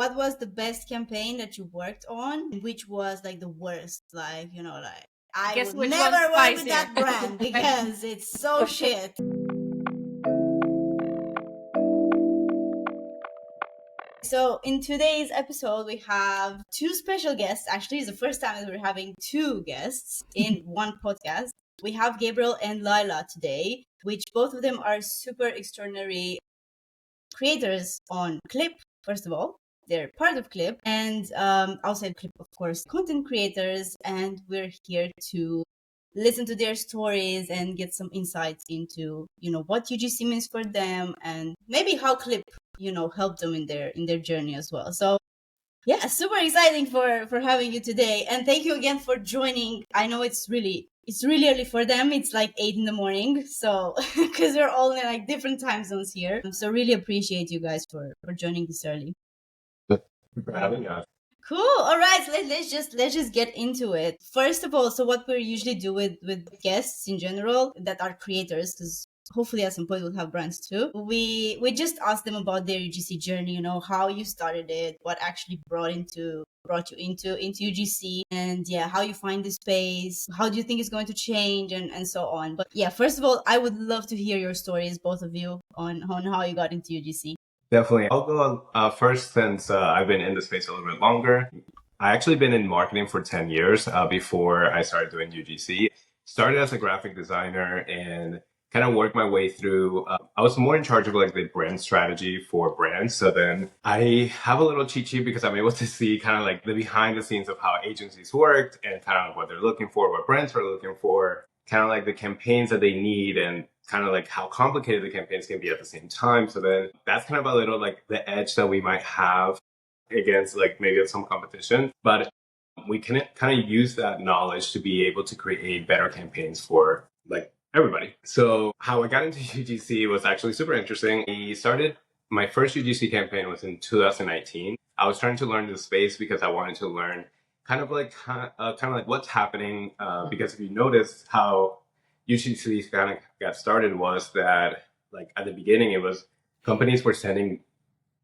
what was the best campaign that you worked on, and which was like the worst? Like, like I Guess would which never one's work with spicier? that brand because it's so shit. So in today's episode, we have two special guests. Actually, it's the first time that we're having two guests in one podcast. We have Gabriel and Lila today, which both of them are super extraordinary creators on Clip, first of all. They're part of Clip, and outside Clip, of course, content creators. And we're here to listen to their stories and get some insights into, what UGC means for them, and maybe how Clip, helped them in their journey as well. So yeah, super exciting for having you today, and thank you again for joining. I know it's really early for them. It's like 8 in the morning, so because we're all in like different time zones here. So really appreciate you guys for joining this early. Thank you for having us. Cool. All right, so let's just get into it. First of all, so what we usually do with guests in general that are creators, because hopefully at some point we'll have brands too. We just ask them about their UGC journey. How you started it, what actually brought you into UGC, and yeah, how you find the space, how do you think it's going to change, and so on. But yeah, first of all, I would love to hear your stories, both of you, on how you got into UGC. Definitely. I'll go first since I've been in the space a little bit longer. I actually been in marketing for 10 years before I started doing UGC. Started as a graphic designer and kind of worked my way through. I was more in charge of like the brand strategy for brands. So then I have a little cheat sheet because I'm able to see kind of like the behind the scenes of how agencies worked and kind of what they're looking for, what brands are looking for, kind of like the campaigns that they need and kind of like how complicated the campaigns can be at the same time. So then that's kind of a little like the edge that we might have against like maybe some competition, but we can kind of use that knowledge to be able to create better campaigns for like everybody. So how I got into UGC was actually super interesting. My first UGC campaign was in 2019. I was trying to learn the space because I wanted to learn kind of like what's happening. Because if you notice how UGC kind of got started was that like at the beginning it was companies were sending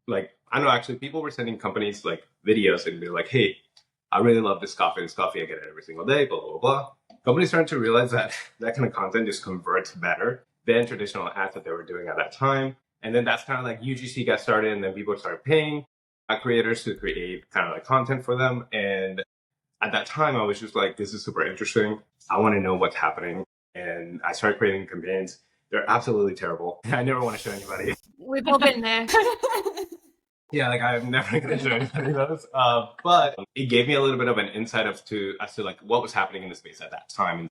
like I don't know actually people were sending companies like videos and be like, hey, I really love this coffee. This coffee I get it every single day. Blah blah blah. Companies started to realize that that kind of content just converts better than traditional ads that they were doing at that time. And then that's kind of like UGC got started, and then people started paying creators to create kind of like content for them. And at that time, I was just like, this is super interesting. I want to know what's happening. And I started creating campaigns. They're absolutely terrible. I never want to show anybody. We've all been there. Yeah, like I'm never going to show anybody those. But it gave me a little bit of an insight as to like what was happening in the space at that time.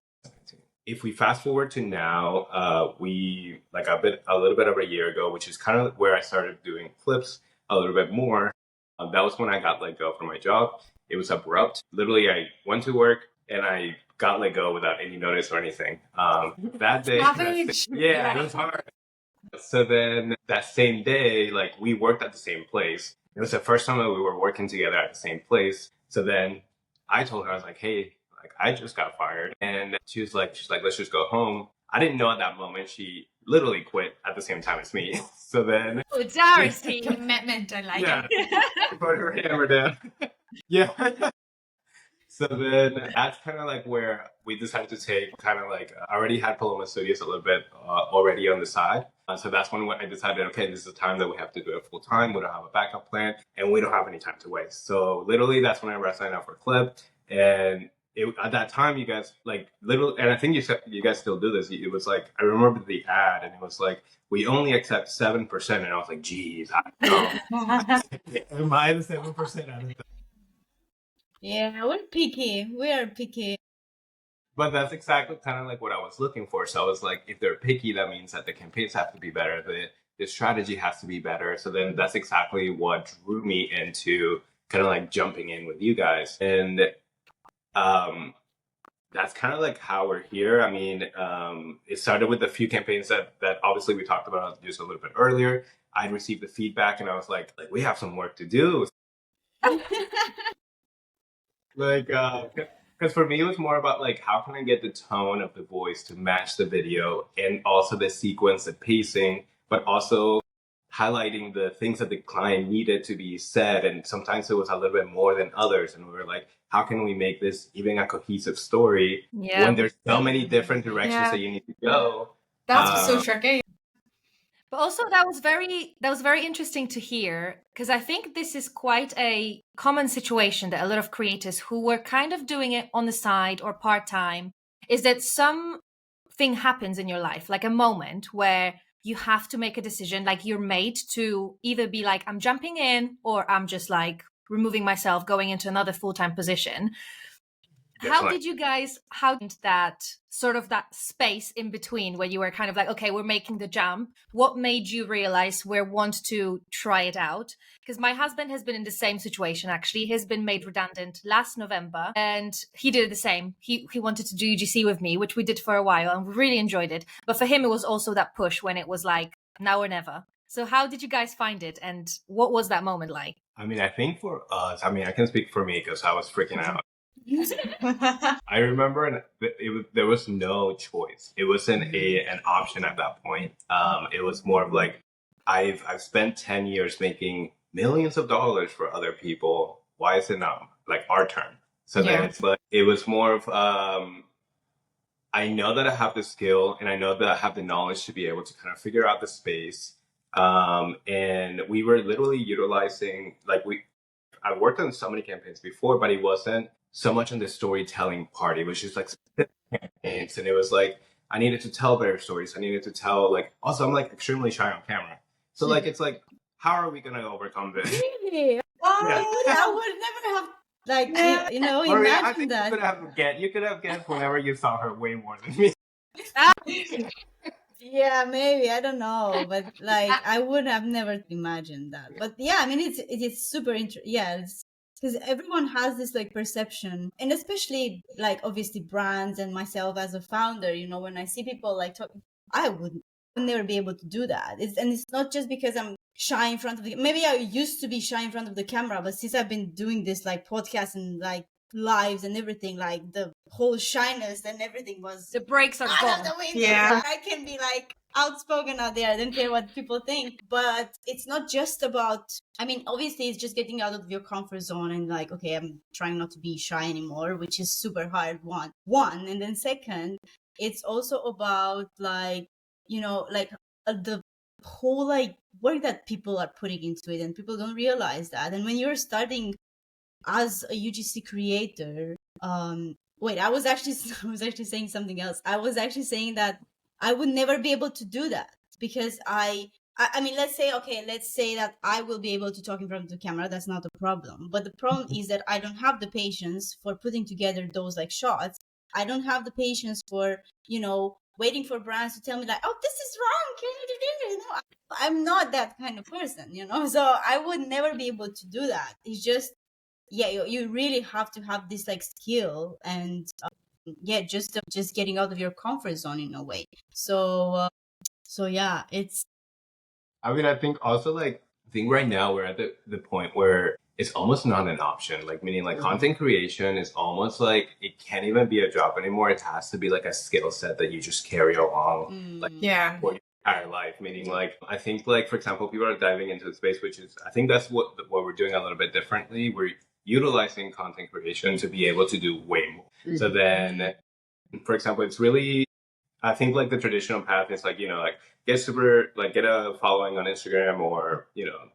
If we fast forward to now, we like a little bit over a year ago, which is kind of where I started doing clips a little bit more. That was when I got let go from my job. It was abrupt. Literally, I went to work and I got let go without any notice or anything. That day, it was hard. So then that same day, like we worked at the same place. It was the first time that we were working together at the same place. So then I told her, I was like, hey, like I just got fired. And she's like, let's just go home. I didn't know at that moment she literally quit at the same time as me. So then Solidarity, commitment, I like it. Put her hammer down. Yeah. So then that's kind of like where we decided to take kind of like, I already had Paloma Studios a little bit already on the side. So that's when I decided, okay, this is the time that we have to do it full time. We don't have a backup plan and we don't have any time to waste. So literally that's when I signed up for Clip. And at that time, you guys like literally, and I think you guys still do this. It was like, I remember the ad and it was like, we only accept 7%. And I was like, geez, I don't know. Am I the 7% out of that? Yeah, we're picky. We are picky. But that's exactly kind of like what I was looking for. So I was like, if they're picky, that means that the campaigns have to be better. The strategy has to be better. So then that's exactly what drew me into kind of like jumping in with you guys. And that's kind of like how we're here. I mean, it started with a few campaigns that obviously we talked about just a little bit earlier. I received the feedback and I was like we have some work to do. Like, because for me, it was more about like, how can I get the tone of the voice to match the video and also the sequence, the pacing, but also highlighting the things that the client needed to be said. And sometimes it was a little bit more than others. And we were like, how can we make this even a cohesive story when there's so many different directions that you need to go? That's so tricky. But also that was very interesting to hear, because I think this is quite a common situation that a lot of creators who were kind of doing it on the side or part-time, is that something happens in your life, like a moment where you have to make a decision, like you're made to either be like, I'm jumping in, or I'm just like removing myself, going into another full-time position. How did you guys, that sort of that space in between where you were kind of like, okay, we're making the jump? What made you realize we want to try it out? Because my husband has been in the same situation, actually. He's been made redundant last November, and he did the same. He wanted to do UGC with me, which we did for a while, and we really enjoyed it. But for him, it was also that push when it was like, now or never. So how did you guys find it? And what was that moment like? I mean, I think for us, I mean, I can speak for me because I was freaking out. I remember there was no choice. It wasn't an option at that point. It was more of like, I've spent 10 years making millions of dollars for other people. Why is it not like our turn? So then it's like, it was more of, I know that I have the skill and I know that I have the knowledge to be able to kind of figure out the space. And we were literally utilizing, I've worked on so many campaigns before, but it wasn't so much on the storytelling part. It was just like campaigns, and it was like I needed to tell better stories. I needed to tell also I'm like extremely shy on camera. So like it's like, how are we gonna overcome this? Really? I would never have imagine that. You could have guessed whenever you saw her way more than me. Yeah, maybe, I don't know, but I would have never imagined that. But yeah, I mean, it is super interesting. Yeah, because everyone has this perception, and especially obviously brands and myself as a founder, when I see people talking, I would never be able to do that. It's not just because I'm shy in front of maybe I used to be shy in front of the camera, but since I've been doing this podcasts and lives and everything, the whole shyness and everything was the brakes are gone. Yeah, I can be outspoken out there. I don't care what people think. But it's not just about, I mean, obviously it's just getting out of your comfort zone and okay, I'm trying not to be shy anymore, which is super hard. One, and then second, it's also about the whole work that people are putting into it, and people don't realize that. And when you're starting as a UGC creator, wait, I was actually saying something else. I was actually saying that I would never be able to do that because I mean, let's say that I will be able to talk in front of the camera. That's not a problem. But the problem is that I don't have the patience for putting together those shots. I don't have the patience for, waiting for brands to tell me oh, this is wrong. Can you do it? No, I'm not that kind of person, so I would never be able to do that. It's just, yeah, you really have to have this skill and just getting out of your comfort zone in a way. So yeah, it's, I mean, I think also I think right now we're at the point where it's almost not an option. Meaning content creation is almost it can't even be a job anymore. It has to be a skill set that you just carry along for your entire life. Meaning I think for example, people are diving into the space, which is, I think that's what we're doing a little bit differently. We're utilizing content creation to be able to do way more. So then, for example, it's really, I think the traditional path is get a following on Instagram, or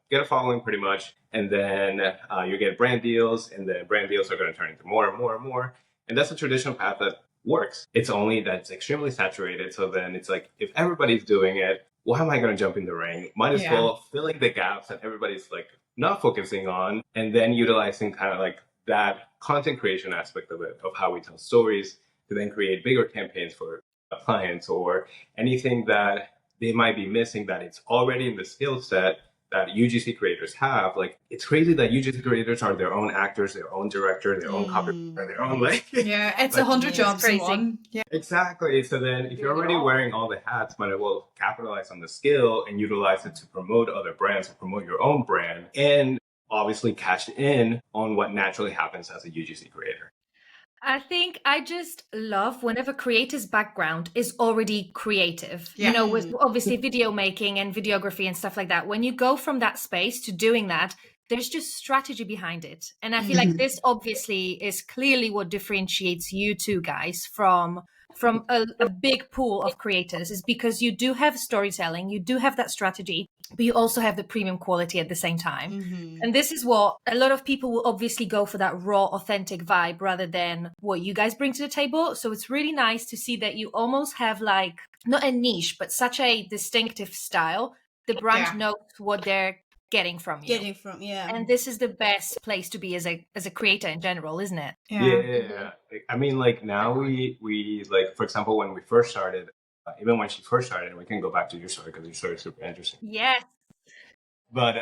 get a following pretty much, and then you get brand deals, and then brand deals are going to turn into more and more and more, and that's a traditional path that works. It's only that it's extremely saturated. So then it's if everybody's doing it, why am I going to jump in the ring? Might as well filling the gaps that everybody's not focusing on, and then utilizing kind of that content creation aspect of it, of how we tell stories, to then create bigger campaigns for clients or anything that they might be missing, that it's already in the skill set that UGC creators have. It's crazy that UGC creators are their own actors, their own director, their own copywriter, their own it's 100 jobs in one. Yeah, exactly. So then if you're already wearing all the hats, might as well capitalize on the skill and utilize it to promote other brands or promote your own brand, and obviously cash in on what naturally happens as a UGC creator. I think I just love whenever creator's background is already creative. Yeah. With obviously video making and videography and stuff like that. When you go from that space to doing that, there's just strategy behind it. And I feel like this obviously is clearly what differentiates you two guys from a big pool of creators, is because you do have storytelling, you do have that strategy, but you also have the premium quality at the same time. And this is what a lot of people will obviously go for, that raw, authentic vibe rather than what you guys bring to the table. So it's really nice to see that you almost have like, not a niche, but such a distinctive style. The brand knows what they're getting from you. And this is the best place to be as a creator in general, isn't it? Yeah. I mean, like now we like, for example, when we first started, even when she first started, we can go back to your story because your story is super interesting. Yes. But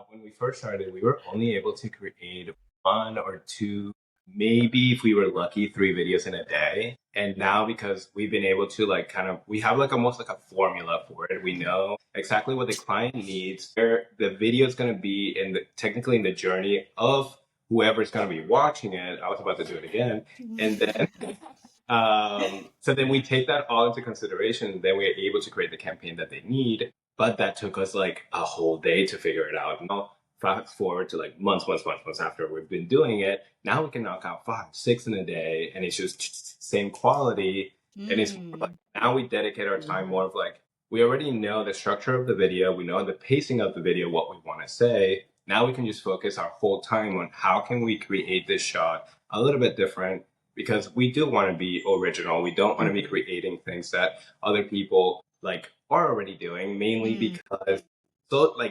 when we first started, we were only able to create 1 or 2, maybe if we were lucky, 3 videos in a day. And now, because we've been able to like we have like almost like a formula for it. We know exactly what the client needs. Where the video is going to be technically in the journey of whoever's going to be watching it. I was about to do it again. And then, so then we take that all into consideration. And then we're able to create the campaign that they need. But that took us like a whole day to figure it out. Now, fast forward to like months after we've been doing it. Now we can knock out 5, 6 in a day, and it's just same quality. And it's like, now we dedicate our time more of like, we already know the structure of the video, we know the pacing of the video, what we want to say. Now we can just focus our whole time on how can we create this shot a little bit different, because we do want to be original. We don't want to be creating things that other people like are already doing, mainly because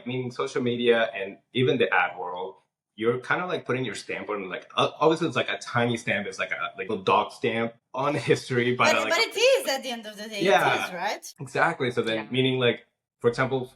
meaning social media and even the ad world, you're kind of like putting your stamp on, like obviously it's like a tiny stamp, it's like a dog stamp on history, but it is at the end of the day. Yeah, it is, right? Exactly. So then meaning like, for example,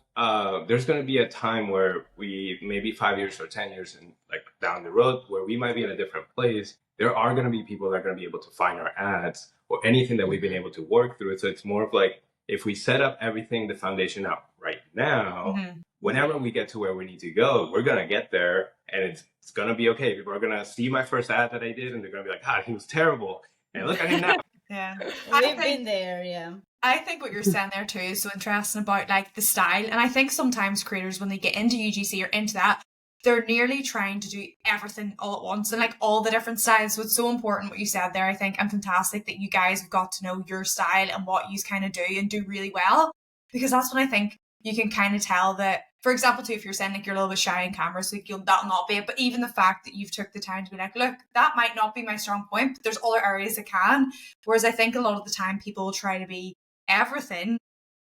there's going to be a time where we maybe 5 years or 10 years and like down the road where we might be in a different place. There are going to be people that are going to be able to find our ads or anything that we've been able to work through. So it's more of like, if we set up everything, the foundation up right now, whenever we get to where we need to go, we're going to get there and it's going to be okay. People are going to see my first ad that I did and they're going to be like, he was terrible. And look at him now. Yeah. We've been there, yeah. I think what you're saying there too is so interesting about like the style. And I think sometimes creators, when they get into UGC or into that, they're nearly trying to do everything all at once and like all the different styles. So it's so important what you said there, I think, and fantastic that you guys have got to know your style and what you kind of do and do really well, because that's when I think you can kind of tell that, for example, too, if you're saying like you're a little bit shy in camera, so like, that'll not be it. But even the fact that you've took the time to be like, look, that might not be my strong point, but there's other areas that can. Whereas I think a lot of the time people will try to be everything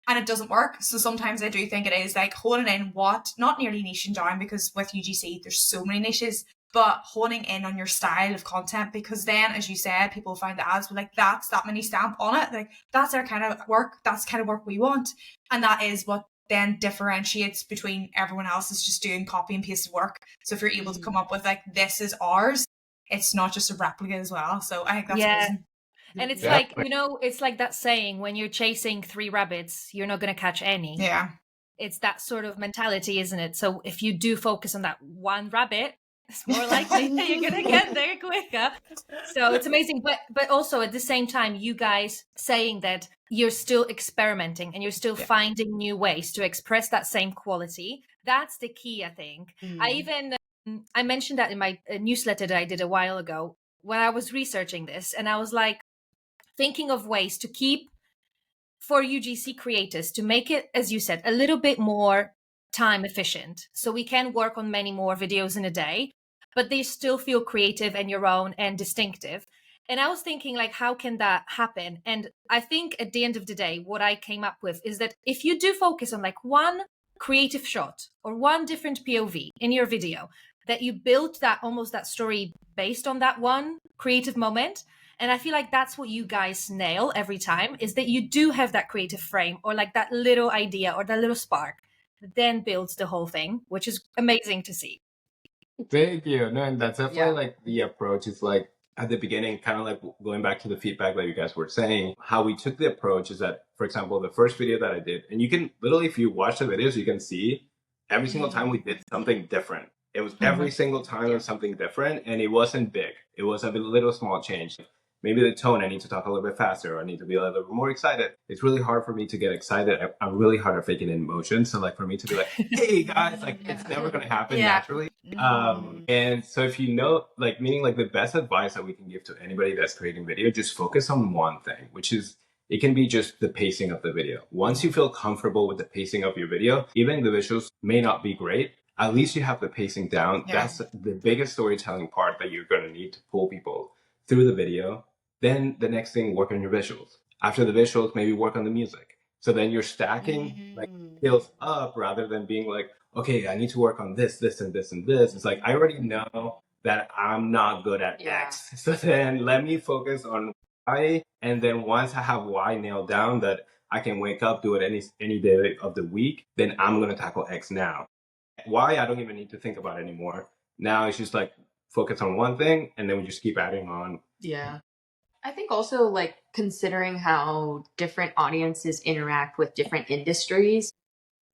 and it doesn't work. So sometimes I do think it is like honing in not nearly niching down, because with UGC there's so many niches, but honing in on your style of content, because then, as you said, people find the ads with like, that's that many stamp on it, like that's our kind of work, that's the kind of work we want, and that is what then differentiates between everyone else is just doing copy and pasted work. So if you're able to come up with like, this is ours, it's not just a replica as well. So I think that's amazing. And it's like, it's like that saying, when you're chasing 3 rabbits, you're not going to catch any. Yeah. It's that sort of mentality, isn't it? So if you do focus on that one rabbit, it's more likely that you're going to get there quicker. So it's amazing. But also at the same time, you guys saying that you're still experimenting and you're still finding new ways to express that same quality. That's the key, I think. I mentioned that in my newsletter that I did a while ago when I was researching this, and I was like, thinking of ways to keep, for UGC creators, to make it, as you said, a little bit more time efficient. So we can work on many more videos in a day, but they still feel creative and your own and distinctive. And I was thinking, like, how can that happen? And I think at the end of the day, what I came up with is that if you do focus on like one creative shot or one different POV in your video, that you build that almost that story based on that one creative moment. And I feel like that's what you guys nail every time, is that you do have that creative frame or like that little idea or that little spark that then builds the whole thing, which is amazing to see. Thank you. No, and that's definitely like the approach is like at the beginning, kind of like going back to the feedback that you guys were saying, how we took the approach is that, for example, the first video that I did, and you can literally, if you watch the videos, you can see every single time we did something different. It was every single time it was something different, and it wasn't big. It was a little small change. maybe the tone, I need to talk a little bit faster, or I need to be a little bit more excited. It's really hard for me to get excited. I'm really hard at faking emotion. So like for me to be like, hey guys, like it's never going to happen naturally. And so if you know, like, meaning like the best advice that we can give to anybody that's creating video, just focus on one thing, which is, it can be just the pacing of the video. Once you feel comfortable with the pacing of your video, even the visuals may not be great, at least you have the pacing down. That's the biggest storytelling part that you're going to need to pull people through the video. Then the next thing, work on your visuals. After the visuals, maybe work on the music. So then you're stacking like skills up rather than being like, okay, I need to work on this, this, and this, and this. It's like, I already know that I'm not good at X. So then let me focus on Y. And then once I have Y nailed down, that I can wake up, do it any day of the week, then I'm going to tackle X now. Y, I don't even need to think about anymore. Now it's just like focus on one thing, and then we just keep adding on. Yeah. I think also like considering how different audiences interact with different industries,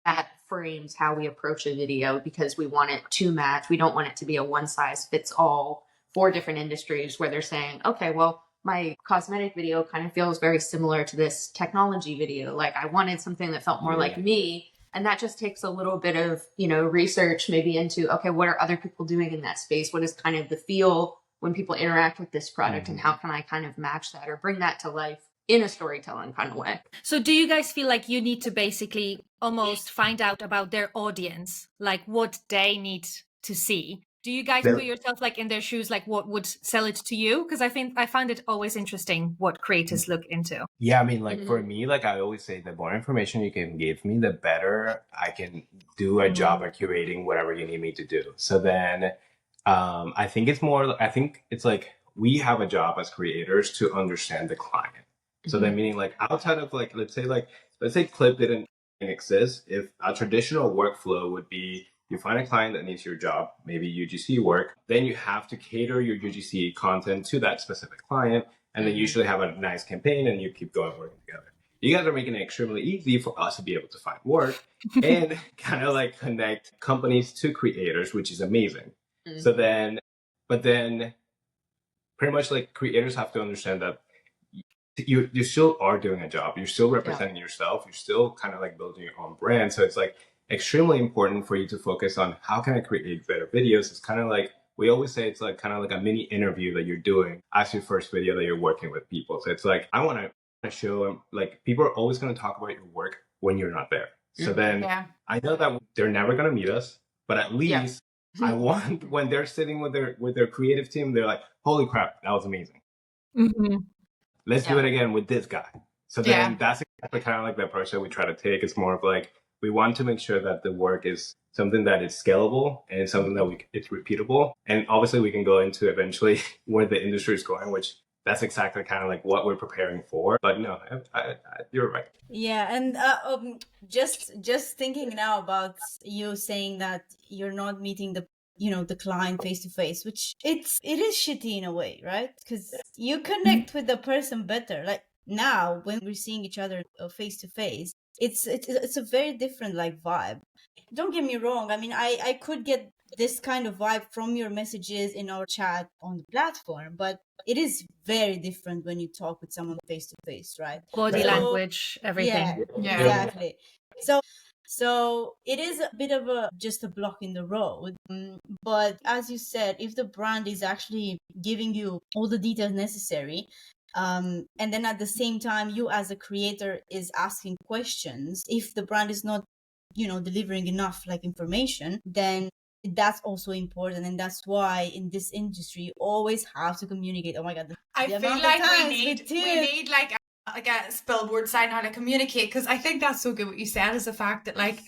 that frames how we approach a video, because we want it to match. We don't want it to be a one size fits all for different industries where they're saying, okay, well, my cosmetic video kind of feels very similar to this technology video. Like I wanted something that felt more like me. And that just takes a little bit of, research maybe into, okay, what are other people doing in that space? What is kind of the feel when people interact with this product, and how can I kind of match that or bring that to life in a storytelling kind of way? So do you guys feel like you need to basically almost find out about their audience, like what they need to see? Do you guys put yourself like in their shoes, like what would sell it to you? Because I find it always interesting what creators look into. Yeah, I mean, like for me, like I always say, the more information you can give me, the better I can do a job at curating whatever you need me to do. So then I think it's like we have a job as creators to understand the client. So then meaning like outside of like, let's say Clip didn't exist, if a traditional workflow would be, you find a client that needs your job, maybe UGC work, then you have to cater your UGC content to that specific client, and then usually have a nice campaign, and you keep going working together. You guys are making it extremely easy for us to be able to find work and kind of like connect companies to creators, which is amazing. So then, but then pretty much like creators have to understand that you still are doing a job. You're still representing yourself. You're still kind of like building your own brand. So it's like extremely important for you to focus on how can I create better videos. It's kind of like, we always say it's like kind of like a mini interview that you're doing as your first video that you're working with people. So it's like, I want to show them, like, people are always going to talk about your work when you're not there. So then I know that they're never going to meet us, but at least I want, when they're sitting with their creative team, they're like, holy crap, that was amazing. Let's do it again with this guy. So then that's exactly kind of like the approach that we try to take. It's more of like, we want to make sure that the work is something that is scalable and something that it's repeatable. And obviously we can go into eventually where the industry is going, which that's exactly kind of like what we're preparing for. But no, you're right. Yeah, and just thinking now about you saying that you're not meeting the client face to face, which it is shitty in a way, right? Because you connect with the person better. Like now, when we're seeing each other face to face, it's a very different like vibe. Don't get me wrong. I mean, I could get this kind of vibe from your messages in our chat on the platform, but it is very different when you talk with someone face to face, right? Body language, everything. Yeah, exactly. So it is a bit of just a block in the road. But as you said, if the brand is actually giving you all the details necessary, and then at the same time, you as a creator is asking questions, if the brand is not, delivering enough like information, then that's also important. And that's why in this industry, you always have to communicate. Oh my God. I feel like we need like a billboard sign how to communicate, because I think that's so good what you said, is the fact that like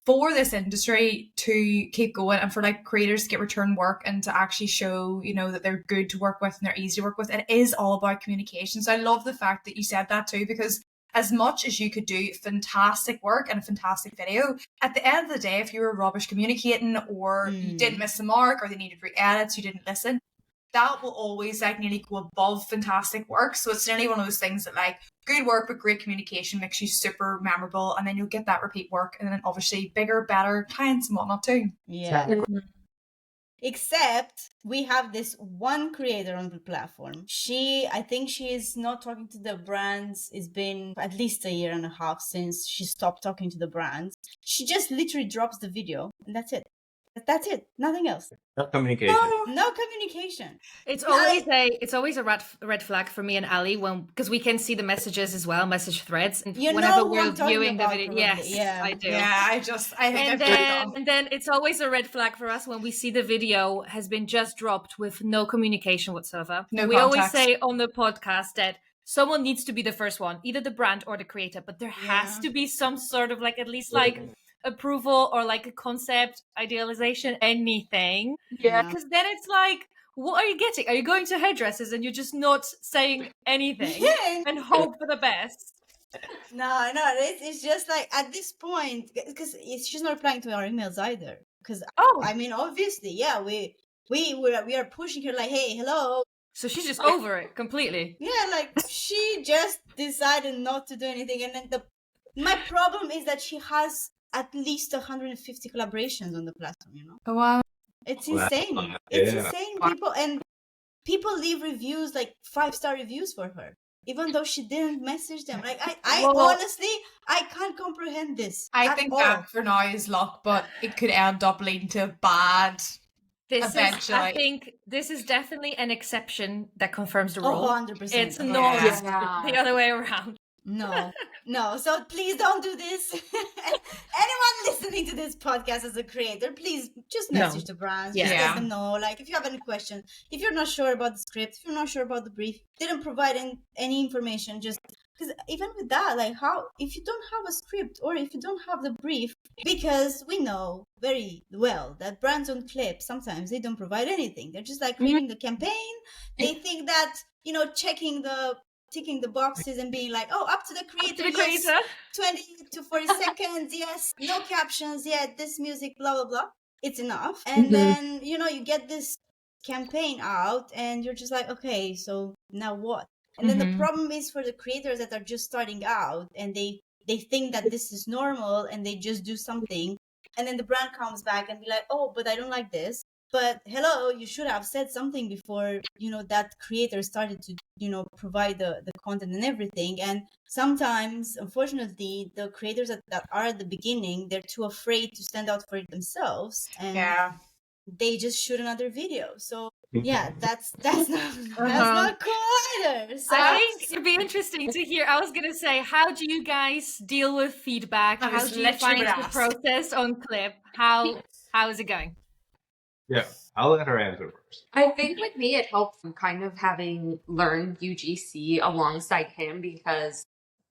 for this industry to keep going and for like creators to get return work and to actually show, that they're good to work with and they're easy to work with, it is all about communication. So I love the fact that you said that too, because as much as you could do fantastic work and a fantastic video, at the end of the day, if you were rubbish communicating or you didn't miss the mark or they needed re-edits, you didn't listen, that will always like nearly go above fantastic work. So it's nearly one of those things that like good work but great communication makes you super memorable, and then you'll get that repeat work, and then obviously bigger, better clients and whatnot too. Yeah. Except we have this one creator on the platform. I think she is not talking to the brands. It's been at least a year and a half since she stopped talking to the brands. She just literally drops the video and that's it. That's it. Nothing else. No communication. No communication. It's always a red flag for me and Ali because we can see the messages as well, message threads, and You whenever know who we're I'm talking viewing the about, video. probably. Yes, Yeah. I do. Yeah, I think And then it's always a red flag for us when we see the video has been just dropped with no communication whatsoever. No we always context. say on the podcast that someone needs to be the first one, either the brand or the creator, but there has Yeah. to be some sort of like at least like approval or like a concept, idealization, anything. Yeah. Because then it's like, what are you getting? Are you going to hairdressers and you're just not saying anything and hope for the best? No, it's just like at this point, because she's not replying to our emails either. Because I mean, obviously, yeah, we are pushing her like, hey, hello. So she's just over it completely. Yeah, like she just decided not to do anything, and then my problem is that she has at least 150 collaborations on the platform. You know, Oh, wow. it's Wow. insane. It's Yeah. insane. People leave reviews like 5-star reviews for her. Even though she didn't message them. Like, I honestly, I can't comprehend this. I think that for now is luck, but it could end up leading to bad eventually. I think this is definitely an exception that confirms the rule. 100%. It's not Yeah. the other way around. No. So please don't do this. Anyone listening to this podcast as a creator, please just message the brands. Just let them know. Like, if you have any questions, if you're not sure about the script, if you're not sure about the brief, didn't provide any information, just because even with that, like, how if you don't have a script or if you don't have the brief, because we know very well that brands on Clip sometimes they don't provide anything. They're just like reading the campaign. They think that ticking the boxes and being like, oh, up to the creator, yes, 20 to 40 seconds, yes, no captions, yeah, this music, blah, blah, blah. It's enough. And then, you get this campaign out and you're just like, okay, so now what? And then the problem is for the creators that are just starting out and they think that this is normal and they just do something. And then the brand comes back and be like, oh, but I don't like this. But hello, you should have said something before, that creator started to, provide the content and everything. And sometimes, unfortunately, the creators that are at the beginning, they're too afraid to stand out for it themselves. And they just shoot another video. So yeah, that's not cool either. So I think it'd be interesting to hear. I was gonna say, how do you guys deal with feedback? How do you find the process on Clip? How is it going? Yeah, I'll let her answer first. I think with me, it helped kind of having learned UGC alongside him because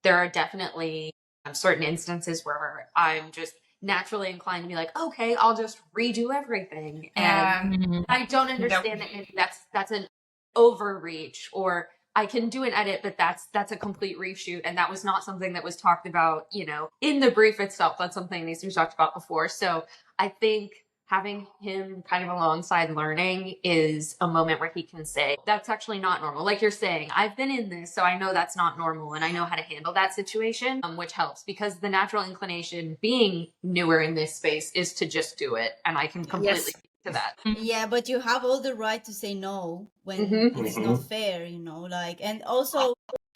there are definitely certain instances where I'm just naturally inclined to be like, okay, I'll just redo everything. And I don't understand that maybe that's an overreach, or I can do an edit, but that's a complete reshoot. And that was not something that was talked about, in the brief itself. That's something that needs to be talked about before. So I think having him kind of alongside learning is a moment where he can say, that's actually not normal. Like you're saying, I've been in this, so I know that's not normal and I know how to handle that situation, which helps because the natural inclination being newer in this space is to just do it. And I can completely speak to that. Yeah, but you have all the right to say no when it's not fair, and also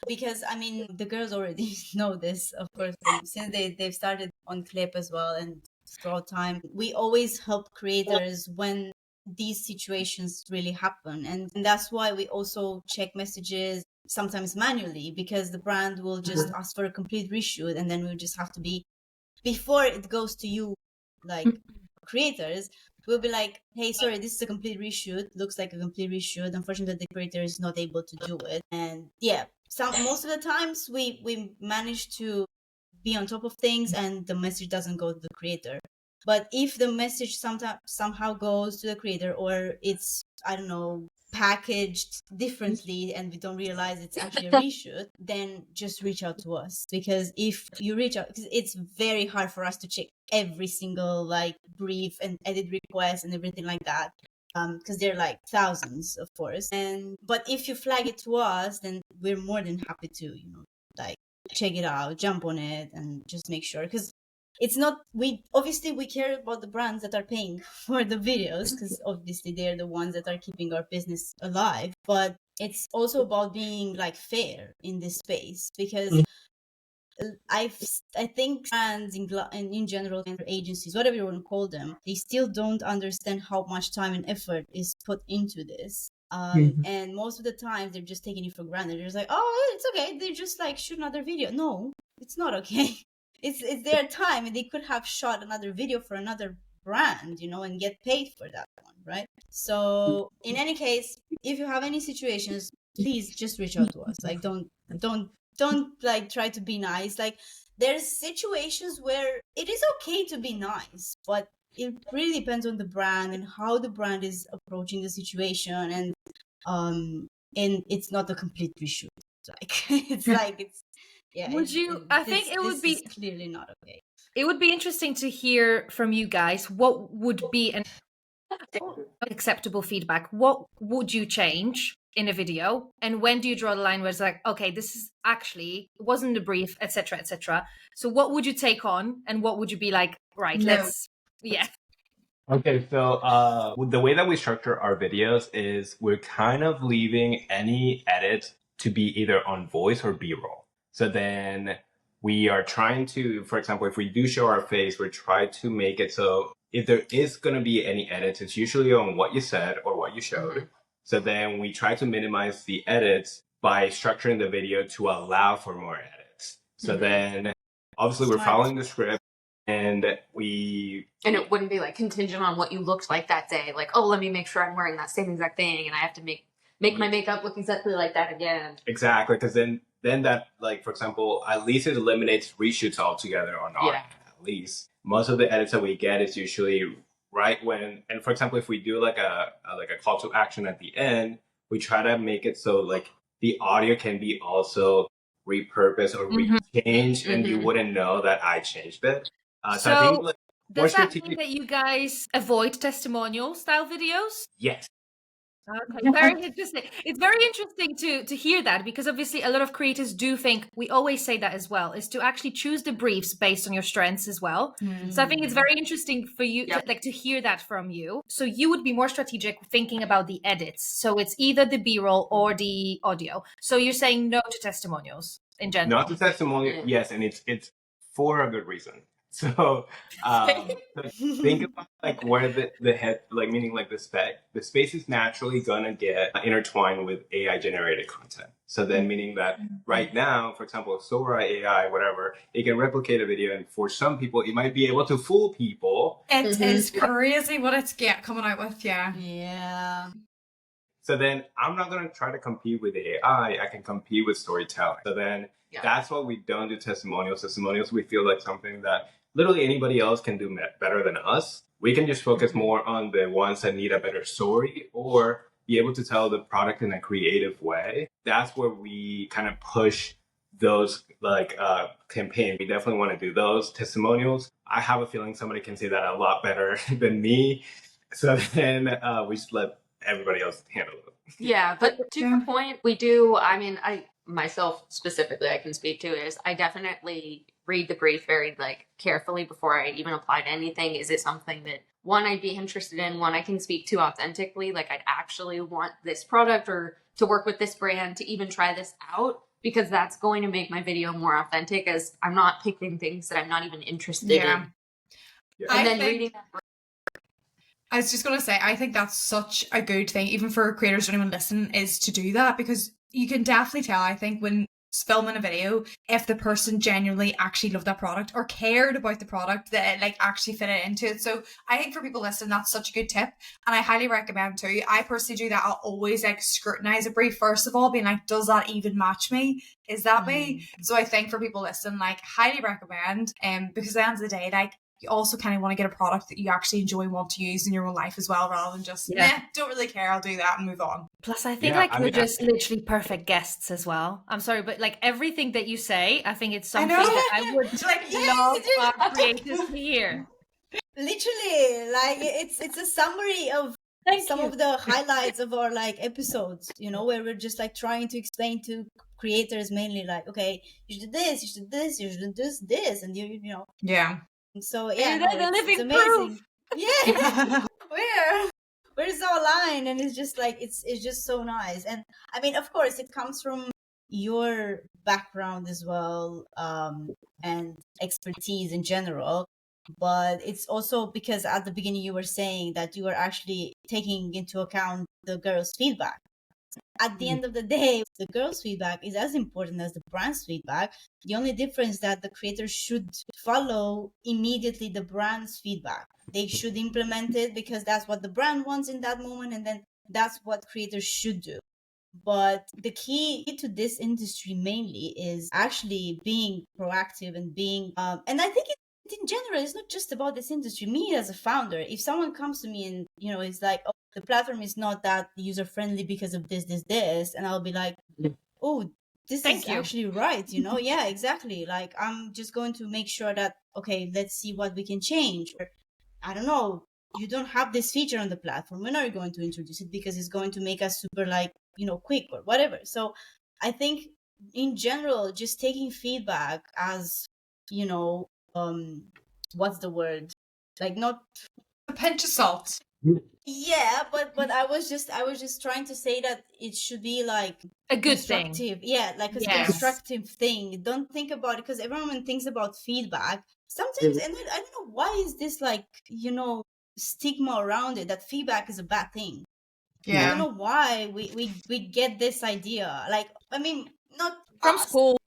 because, I mean, the girls already know this, of course, since they've started on Clip as well and throughout time. We always help creators when these situations really happen. And that's why we also check messages sometimes manually, because the brand will just ask for a complete reshoot and then we'll just have to be, before it goes to you, like creators, we'll be like, hey, sorry, this is a complete reshoot. Looks like a complete reshoot. Unfortunately, the creator is not able to do it. And yeah, most of the times we manage to be on top of things and the message doesn't go to the creator. But if the message somehow goes to the creator, or it's, I don't know, packaged differently and we don't realize it's actually a reshoot, then just reach out to us. Because if you reach out, because it's very hard for us to check every single like brief and edit request and everything like that, because they're like thousands, of course. But if you flag it to us, then we're more than happy to, like, check it out, jump on it, and just make sure. Because it's not, we obviously we care about the brands that are paying for the videos, because obviously they're the ones that are keeping our business alive, but it's also about being like fair in this space, because I think brands in general, and agencies, whatever you want to call them, they still don't understand how much time and effort is put into this. And most of the time they're just taking it for granted. They're just like, oh, it's okay. They just like shoot another video. No, it's not okay. It's their time, and they could have shot another video for another brand, you know, and get paid for that one, right? So in any case, if you have any situations, please just reach out to us. Like, don't like try to be nice. Like, there's situations where it is okay to be nice, but it really depends on the brand and how the brand is approaching the situation, and it's not a complete reshoot. Like it's like it's yeah. Would you? I think it would be clearly not okay. It would be interesting to hear from you guys. What would be an acceptable feedback? What would you change in a video, and when do you draw the line where it's like, okay, this is actually, it wasn't a brief, etc., etc.? So what would you take on, and what would you be like, right, let's Okay, so the way that we structure our videos is we're kind of leaving any edit to be either on voice or B-roll. So then we are trying to, for example, if we do show our face, we try to make it so if there is going to be any edits, it's usually on what you said or what you showed. So then we try to minimize the edits by structuring the video to allow for more edits. So then obviously we're following the script. And it wouldn't be like contingent on what you looked like that day. Like, oh, let me make sure I'm wearing that same exact thing, and I have to make my makeup look exactly like that again. Exactly, because then that, like, for example, at least it eliminates reshoots altogether on our end. At least most of the edits that we get is usually right when, and for example, if we do like a call to action at the end, we try to make it so like the audio can be also repurposed or rechanged, and you wouldn't know that I changed it. So I think, like, does that mean that you guys avoid testimonial style videos? Yes. Okay, very interesting. It's very interesting to hear that, because obviously a lot of creators do think, we always say that as well, is to actually choose the briefs based on your strengths as well. So I think it's very interesting for you to hear that from you. So you would be more strategic thinking about the edits. So it's either the B-roll or the audio. So you're saying no to testimonials in general? Not to testimonial, yes, and it's for a good reason. So think about like where the head, like meaning like the space is naturally gonna get intertwined with AI generated content. So then meaning that right now, for example, Sora AI, whatever, it can replicate a video, and for some people it might be able to fool people. It is crazy what it's coming out with, Yeah. So then I'm not gonna try to compete with AI, I can compete with storytelling. So then that's why we don't do testimonials. Testimonials, we feel like something that literally anybody else can do better than us. We can just focus more on the ones that need a better story or be able to tell the product in a creative way. That's where we kind of push those like campaigns. We definitely want to do those testimonials. I have a feeling somebody can say that a lot better than me. So then we just let everybody else handle it. Yeah, but to your point, we do, I mean, I myself specifically, I can speak to is I definitely read the brief very like carefully before I even apply to anything. Is it something that one, I'd be interested in, one I can speak to authentically, like I'd actually want this product or to work with this brand to even try this out, because that's going to make my video more authentic, as I'm not picking things that I'm not even interested in. And then reading that. I was just going to say, I think that's such a good thing, even for creators who don't even listen, is to do that, because you can definitely tell, I think, when filming a video, if the person genuinely actually loved that product or cared about the product, that like actually fit it into it. So I think for people listening, that's such a good tip, and I highly recommend too. I personally do that. I'll always like scrutinize a brief first of all, being like, does that even match me? Is that me? So I think for people listening, like, highly recommend, because at the end of the day, like, you also kind of want to get a product that you actually enjoy and want to use in your own life as well, rather than just, don't really care, I'll do that and move on. Plus, I think we're just literally perfect guests as well. I'm sorry, but like everything that you say, I think it's something that I would love our creators to hear. Literally, like it's a summary of some of the highlights of our like episodes, you know, where we're just like trying to explain to creators mainly like, okay, you should do this, you should do this, you should do this, and you know. Yeah. So yeah, They're the it's living amazing. proof. Yeah, we're so aligned, and it's just like it's just so nice. And I mean, of course, it comes from your background as well, and expertise in general. But it's also because at the beginning you were saying that you were actually taking into account the girls' feedback. At the end of the day, the girls' feedback is as important as the brand's feedback. The only difference that the creators should follow immediately the brand's feedback. They should implement it because that's what the brand wants in that moment, and then that's what creators should do. But the key to this industry mainly is actually being proactive and being, and I think in general, it's not just about this industry. Me as a founder, if someone comes to me and, it's like, oh, the platform is not that user friendly because of this, and I'll be like, oh, this Thank is you. actually right, Yeah, exactly. Like, I'm just going to make sure that, okay, let's see what we can change. Or, I don't know, you don't have this feature on the platform. When are you going to introduce it? Because it's going to make us super, like, quick or whatever. So I think in general, just taking feedback as, what's the word? Like, not A pinch of salt. yeah, but I was just trying to say that it should be like A good thing. constructive. Yeah, like a Yes. constructive thing. Don't think about it because everyone thinks about feedback. Sometimes, and I don't know why is this like, stigma around it that feedback is a bad thing. I don't Yeah. know why we get this idea. Like, I mean, not From us. school.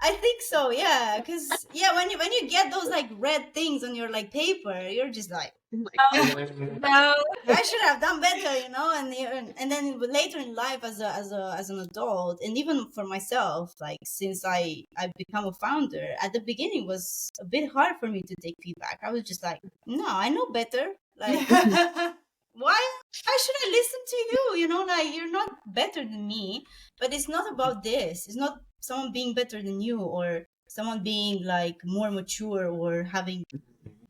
I think so, yeah. Because when you get those like red things on your like paper, you're just like, No. I should have done better, and then later in life as an adult, and even for myself, like since I become a founder, at the beginning was a bit hard for me to take feedback. I was just like, no, I know better. Like, why should I listen to you? Like, you're not better than me. But it's not about this. It's not someone being better than you or someone being like more mature or having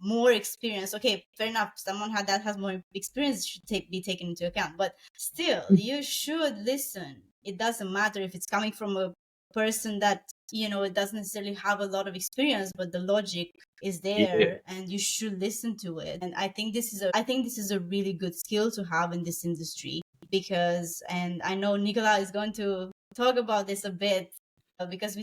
more experience. Okay, fair enough. Someone that has more experience should be taken into account. But still, you should listen. It doesn't matter if it's coming from a person that it doesn't necessarily have a lot of experience, but the logic is there, and you should listen to it. And I think this is a really good skill to have in this industry because, and I know Nicola is going to talk about this a bit because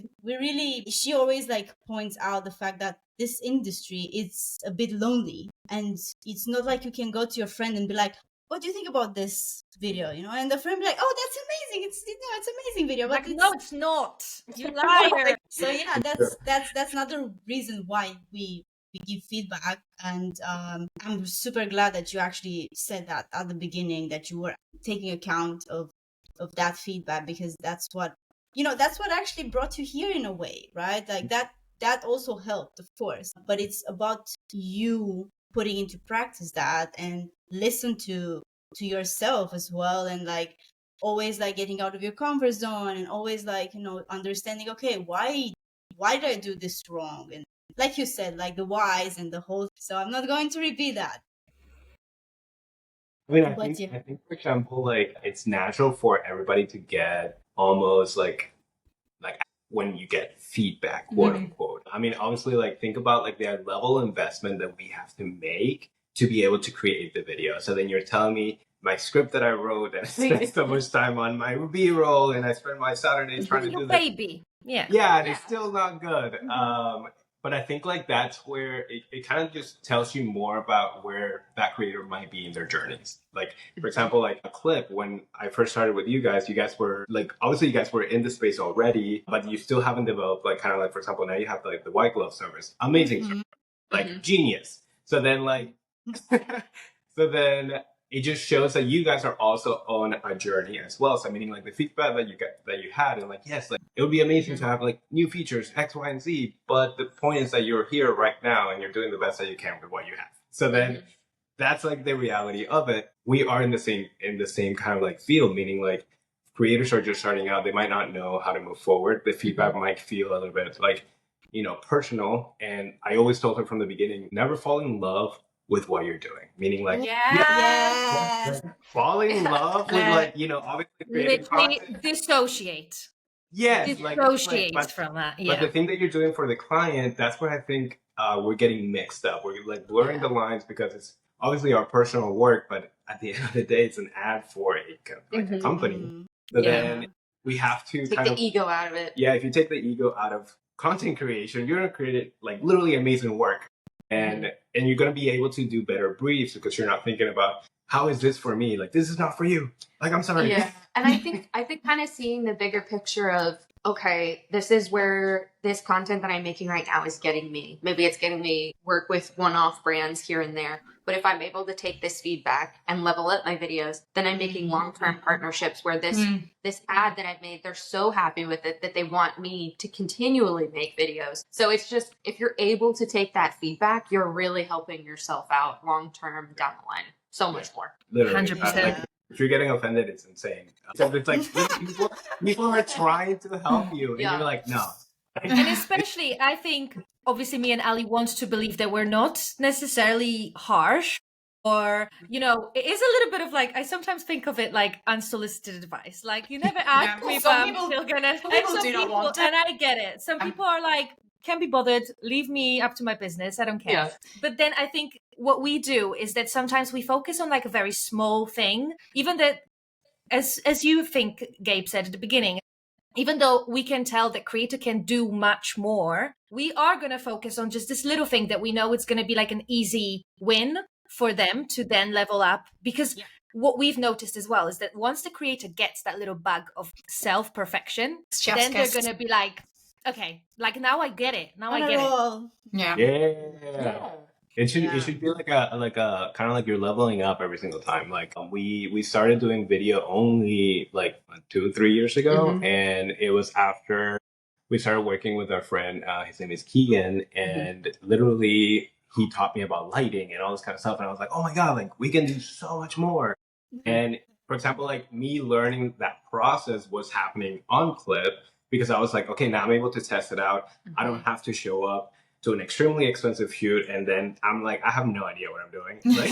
she always like points out the fact that this industry is a bit lonely, and it's not like you can go to your friend and be like, what do you think about this video? And the friend be like, oh, that's amazing, it's amazing video, but Like, no, it's not. You liar. so yeah, that's another reason why we give feedback. And I'm super glad that you actually said that at the beginning, that you were taking account of that feedback, because that's what actually brought you here in a way, right? Like that also helped, of course, but it's about you putting into practice that and listen to yourself as well, and like always like getting out of your comfort zone, and always like understanding, okay, why did I do this wrong? And like you said, like the whys and the whole, so I'm not going to repeat that. I mean, I But think, yeah. for example, like it's natural for everybody to get almost like when you get feedback, quote unquote. I mean, obviously, like think about like the level of investment that we have to make to be able to create the video. So then you're telling me my script that I wrote and I spent so much time on my B-roll and I spent my Saturdays trying to Your do this. baby. Yeah. Yeah, and it's still not good. But I think like that's where it kind of just tells you more about where that creator might be in their journeys. Like, for example, like a clip, when I first started with you guys were like, obviously you guys were in the space already, but you still haven't developed like kind of like, for example, now you have like the white glove service. Amazing service. Like genius. So then like, so then it just shows that you guys are also on a journey as well. So meaning like the feedback that you had, and like, yes, like it would be amazing to have like new features X, Y, and Z. But the point is that you're here right now and you're doing the best that you can with what you have. So then that's like the reality of it. We are in the same kind of like field, meaning like creators are just starting out. They might not know how to move forward. The feedback might feel a little bit like, personal. And I always told her from the beginning, never fall in love with what you're doing, meaning like Yes. falling in love with like obviously creating Literally content. dissociate. Yes, Dissociate but from that. but Yeah. the thing that you're doing for the client, that's what I think we're getting mixed up. We're like blurring the lines because it's obviously our personal work, but at the end of the day, it's an ad for a company. So then we have to take the ego out of it. Yeah, if you take the ego out of content creation, you're gonna create like literally amazing work, and you're gonna be able to do better briefs because you're not thinking about how is this for me? Like, this is not for you. Like, I'm sorry. Yeah. And I think kind of seeing the bigger picture of, okay, this is where this content that I'm making right now is getting me. Maybe it's getting me work with one-off brands here and there. But if I'm able to take this feedback and level up my videos, then I'm making long-term partnerships where this ad that I've made, they're so happy with it that they want me to continually make videos. So it's just, if you're able to take that feedback, you're really helping yourself out long-term down the line. So much more. Literally. 100%. Like, if you're getting offended, it's insane. So it's like people are trying to help you, and you're like, no. And especially, I think, obviously, me and Ali want to believe that we're not necessarily harsh, or, you know, it is a little bit of like, I sometimes think of it like unsolicited advice. Like, you never ask me, but I'm still gonna. Some people do not want it. And I get it. Some people are like, can't be bothered, leave me up to my business, I don't care. Yeah. But then I think what we do is that sometimes we focus on like a very small thing, even that, as you think Gabe said at the beginning, even though we can tell that creator can do much more, we are going to focus on just this little thing that we know it's going to be like an easy win for them to then level up. Because what we've noticed as well is that once the creator gets that little bug of self-perfection, then they're going to be like, okay, like now I get it. Now I get it. Yeah. It should be like a kind of like you're leveling up every single time. Like we started doing video only like 2 or 3 years ago, and it was after we started working with our friend. His name is Keegan, and literally he taught me about lighting and all this kind of stuff. And I was like, oh my god, like we can do so much more. And for example, like me learning that process was happening on Clip because I was like, okay, now I'm able to test it out. I don't have to show up to an extremely expensive shoot, and then I'm like, I have no idea what I'm doing. Like,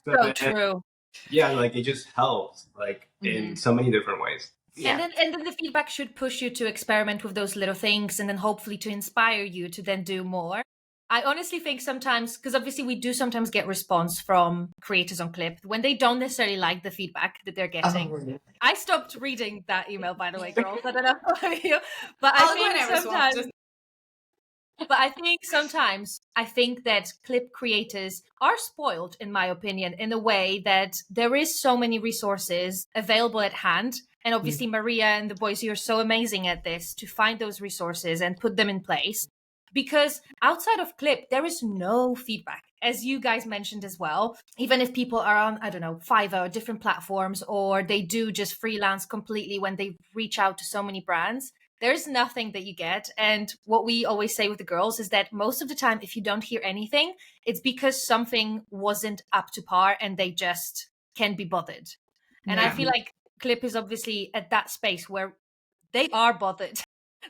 so true. Yeah, like it just helps, like in so many different ways. Yeah. And then the feedback should push you to experiment with those little things, and then hopefully to inspire you to then do more. I honestly think sometimes, because obviously we do sometimes get response from creators on Clip when they don't necessarily like the feedback that they're getting. I stopped reading that email, by the way, girls. I don't know about you, but I think that Clip creators are spoiled, in my opinion, in a way that there is so many resources available at hand. And obviously Maria and the boys, you're so amazing at this, to find those resources and put them in place. Because outside of Clip, there is no feedback, as you guys mentioned as well. Even if people are on, I don't know, Fiverr or different platforms, or they do just freelance completely when they reach out to so many brands, there's nothing that you get. And what we always say with the girls is that most of the time, if you don't hear anything, it's because something wasn't up to par and they just can't be bothered. And I feel like Clip is obviously at that space where they are bothered.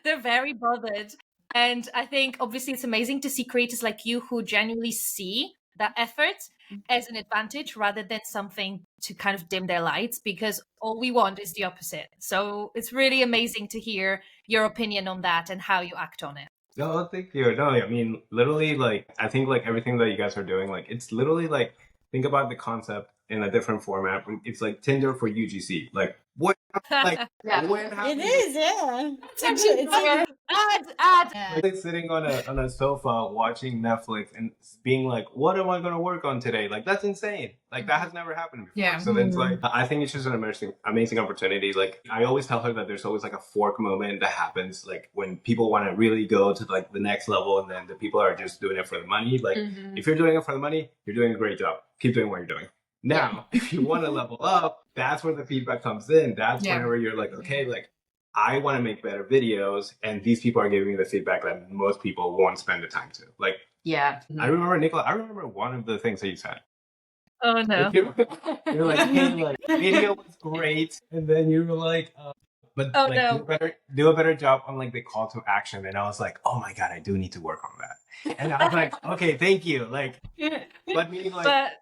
They're very bothered. And I think obviously it's amazing to see creators like you who genuinely see that effort as an advantage rather than something to kind of dim their lights, because all we want is the opposite. So it's really amazing to hear your opinion on that and how you act on it. No, thank you. No, I mean, literally, like, I think like everything that you guys are doing, like, it's literally like, think about the concept in a different format. It's like Tinder for UGC. Like, what? Like, what happened? It is, yeah. It's like sitting on a sofa watching Netflix and being like, what am I going to work on today? Like, that's insane. Like, that has never happened before. Yeah. So then it's like, I think it's just an amazing opportunity. Like, I always tell her that there's always like a fork moment that happens, like when people want to really go to like the next level, and then the people are just doing it for the money. Like, if you're doing it for the money, you're doing a great job. Keep doing what you're doing. Now, if you want to level up, that's where the feedback comes in. That's whenever you're like, okay, like, I want to make better videos, and these people are giving me the feedback that most people won't spend the time to. Like, I remember, Nicola, I remember one of the things that you said. Oh, no. You're like, hey, like, video was great. And then you were like, but do a better job on like the call to action. And I was like, oh my God, I do need to work on that. And I was like, okay, thank you. Like, but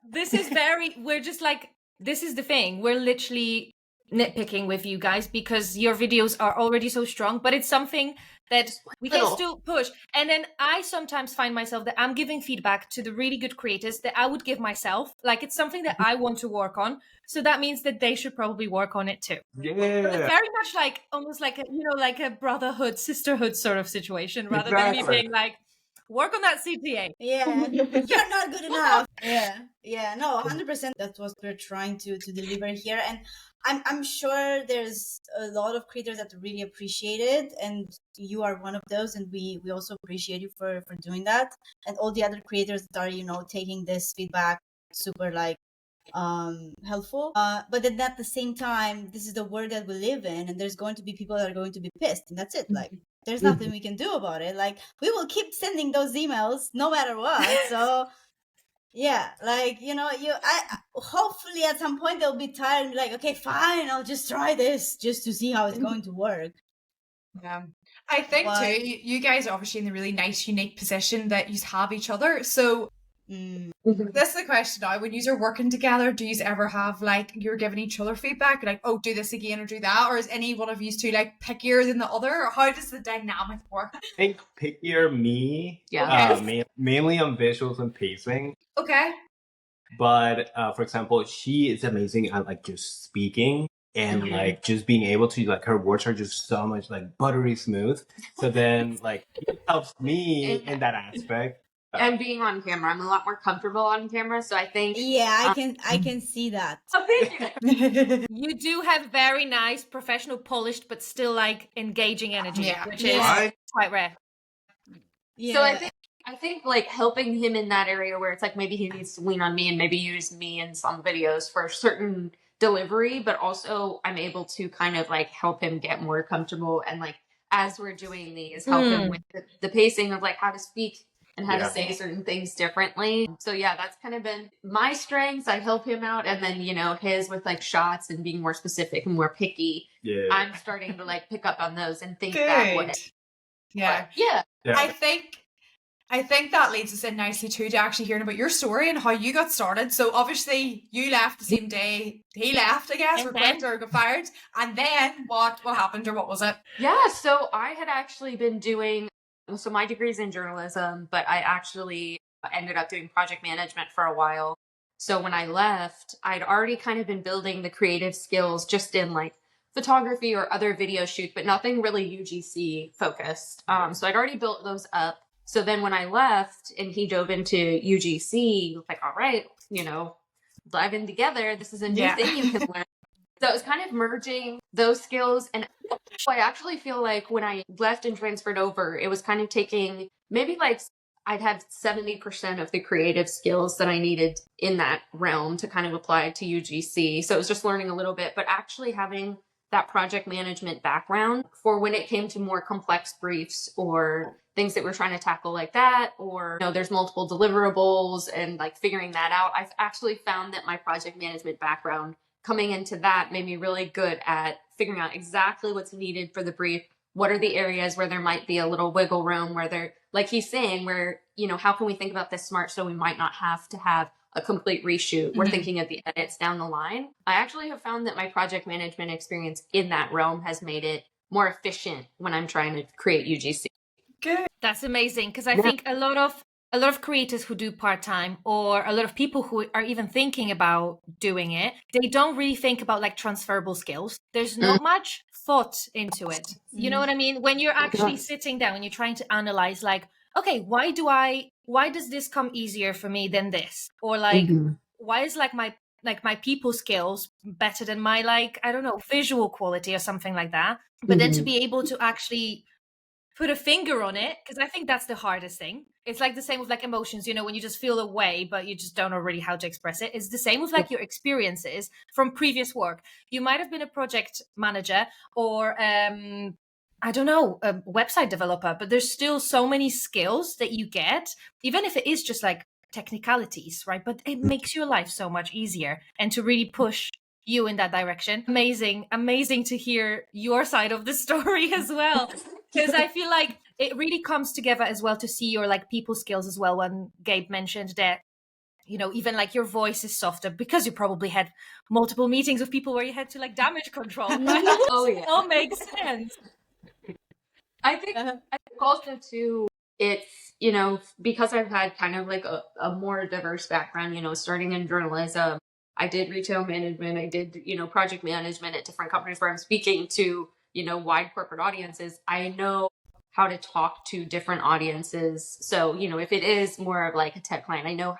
this is we're just like, this is the thing. We're literally nitpicking with you guys because your videos are already so strong, but it's something that we can little. still push. And then I sometimes find myself that I'm giving feedback to the really good creators that I would give myself. Like, it's something that I want to work on. So that means that they should probably work on it too. Yeah. Very much like, almost like a, like a brotherhood, sisterhood sort of situation, rather than me being like, work on that CTA. Yeah, you're not good enough. Yeah, no, 100%. That's what we're trying to deliver here, and I'm sure there's a lot of creators that really appreciate it, and you are one of those, and we also appreciate you for doing that, and all the other creators that are taking this feedback super helpful. But then at the same time, this is the world that we live in, and there's going to be people that are going to be pissed, and that's it. Like, there's nothing we can do about it. Like, we will keep sending those emails no matter what. So yeah, like, I hopefully at some point they'll be tired and be like, okay, fine, I'll just try this just to see how it's going to work. Yeah. I think too, you guys are obviously in a really nice, unique position that you have each other. So this is the question now. When you are working together, do you ever have like you're giving each other feedback, like, oh, do this again or do that? Or is any one of you two like pickier than the other? Or how does the dynamic work? I think pickier me, mainly on visuals and pacing. Okay. But for example, she is amazing at like just speaking and like just being able to like her words are just so much like buttery smooth. So then like it helps me in that aspect. And being on camera, I'm a lot more comfortable on camera, so I think I can see that. So thank you. You do have very nice, professional, polished, but still like engaging energy, which is quite rare. Yeah. So I think like helping him in that area where it's like maybe he needs to lean on me and maybe use me in some videos for a certain delivery, but also I'm able to kind of like help him get more comfortable and like as we're doing these, help him with the pacing of like how to speak and how to say certain things differently. So yeah, that's kind of been my strengths. I help him out. And then, his with like shots and being more specific and more picky. Yeah. I'm starting to like pick up on those and think that way. Yeah. But, yeah. I think that leads us in nicely too to actually hearing about your story and how you got started. So obviously you left the same day he left, I guess, or quit or got fired. And then what happened or what was it? Yeah, so I had actually been doing so my degree's in journalism, but I actually ended up doing project management for a while. So when I left, I'd already kind of been building the creative skills just in like photography or other video shoots, but nothing really UGC focused. So I'd already built those up. So then when I left and he dove into UGC, like, all right, dive in together. This is a new thing you can learn. So it was kind of merging those skills. And I actually feel like when I left and transferred over, it was kind of taking maybe like I'd had 70% of the creative skills that I needed in that realm to kind of apply to UGC. So it was just learning a little bit, but actually having that project management background for when it came to more complex briefs or things that we're trying to tackle like that, or there's multiple deliverables and like figuring that out. I've actually found that my project management background coming into that made me really good at figuring out exactly what's needed for the brief. What are the areas where there might be a little wiggle room where they're, like he's saying, where, how can we think about this smart so we might not have to have a complete reshoot? We're thinking of the edits down the line. I actually have found that my project management experience in that realm has made it more efficient when I'm trying to create UGC. Good. That's amazing, because I think a lot of creators who do part-time, or a lot of people who are even thinking about doing it, they don't really think about like transferable skills. There's not much thought into it. You know what I mean? When you're actually sitting down and you're trying to analyze like, okay, why does this come easier for me than this? Or like, why is like my people skills better than my like, I don't know, visual quality or something like that. But then to be able to actually put a finger on it, because I think that's the hardest thing. It's like the same with like emotions, when you just feel a way, but you just don't know really how to express it. It's the same with like your experiences from previous work. You might have been a project manager or, I don't know, a website developer, but there's still so many skills that you get, even if it is just like technicalities, right? But it makes your life so much easier and to really push you in that direction. Amazing to hear your side of the story as well. Because I feel like it really comes together as well to see your like people skills as well. When Gabe mentioned that, even like your voice is softer because you probably had multiple meetings with people where you had to like damage control. Right? Oh yeah, it all makes sense. I think also too, it's, you know, because I've had kind of like a more diverse background, you know, starting in journalism, I did retail management, I did, you know, project management at different companies where I'm speaking to, you know, wide corporate audiences. I know how to talk to different audiences. So, you know, if it is more of like a tech client, I know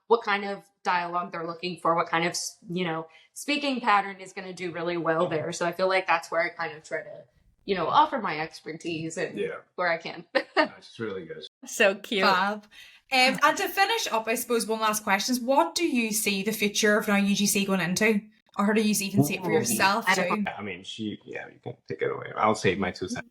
what kind of dialogue they're looking for, what kind of, you know, speaking pattern is going to do really well there. So I feel like that's where I kind of try to, you know, offer my expertise and where I can. It's really good. So cute. Fab. And to finish up, I suppose one last question is, what do you see the future of now UGC going into? Or how do you even see it for yourself too? I mean, you can take it away. I'll save my 2 cents.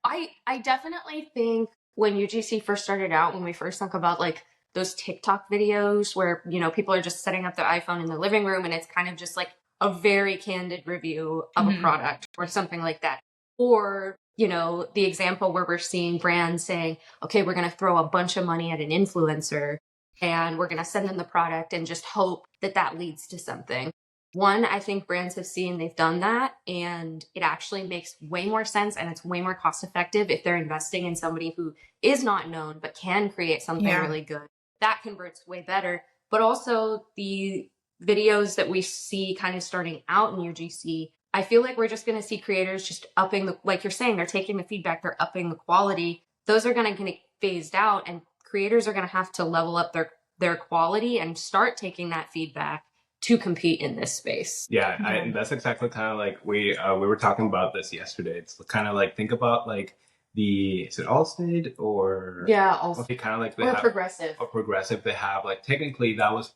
I definitely think when UGC first started out, when we first talk about like those TikTok videos where, you know, people are just setting up their iPhone in the living room and it's kind of just like a very candid review of a product or something like that. Or, you know, the example where we're seeing brands saying, okay, we're going to throw a bunch of money at an influencer and we're going to send them the product and just hope that that leads to something. One, I think brands have seen they've done that and it actually makes way more sense and it's way more cost effective if they're investing in somebody who is not known but can create something really good. That converts way better. But also the videos that we see kind of starting out in UGC, I feel like we're just going to see creators just upping the, like you're saying, they're taking the feedback, they're upping the quality. Those are going to get phased out and creators are going to have to level up their quality and start taking that feedback to compete in this space. And that's exactly kind of like we were talking about this yesterday. It's kind of like, think about like is it Allstate or Allstate, kind of like Progressive. They have like, technically that was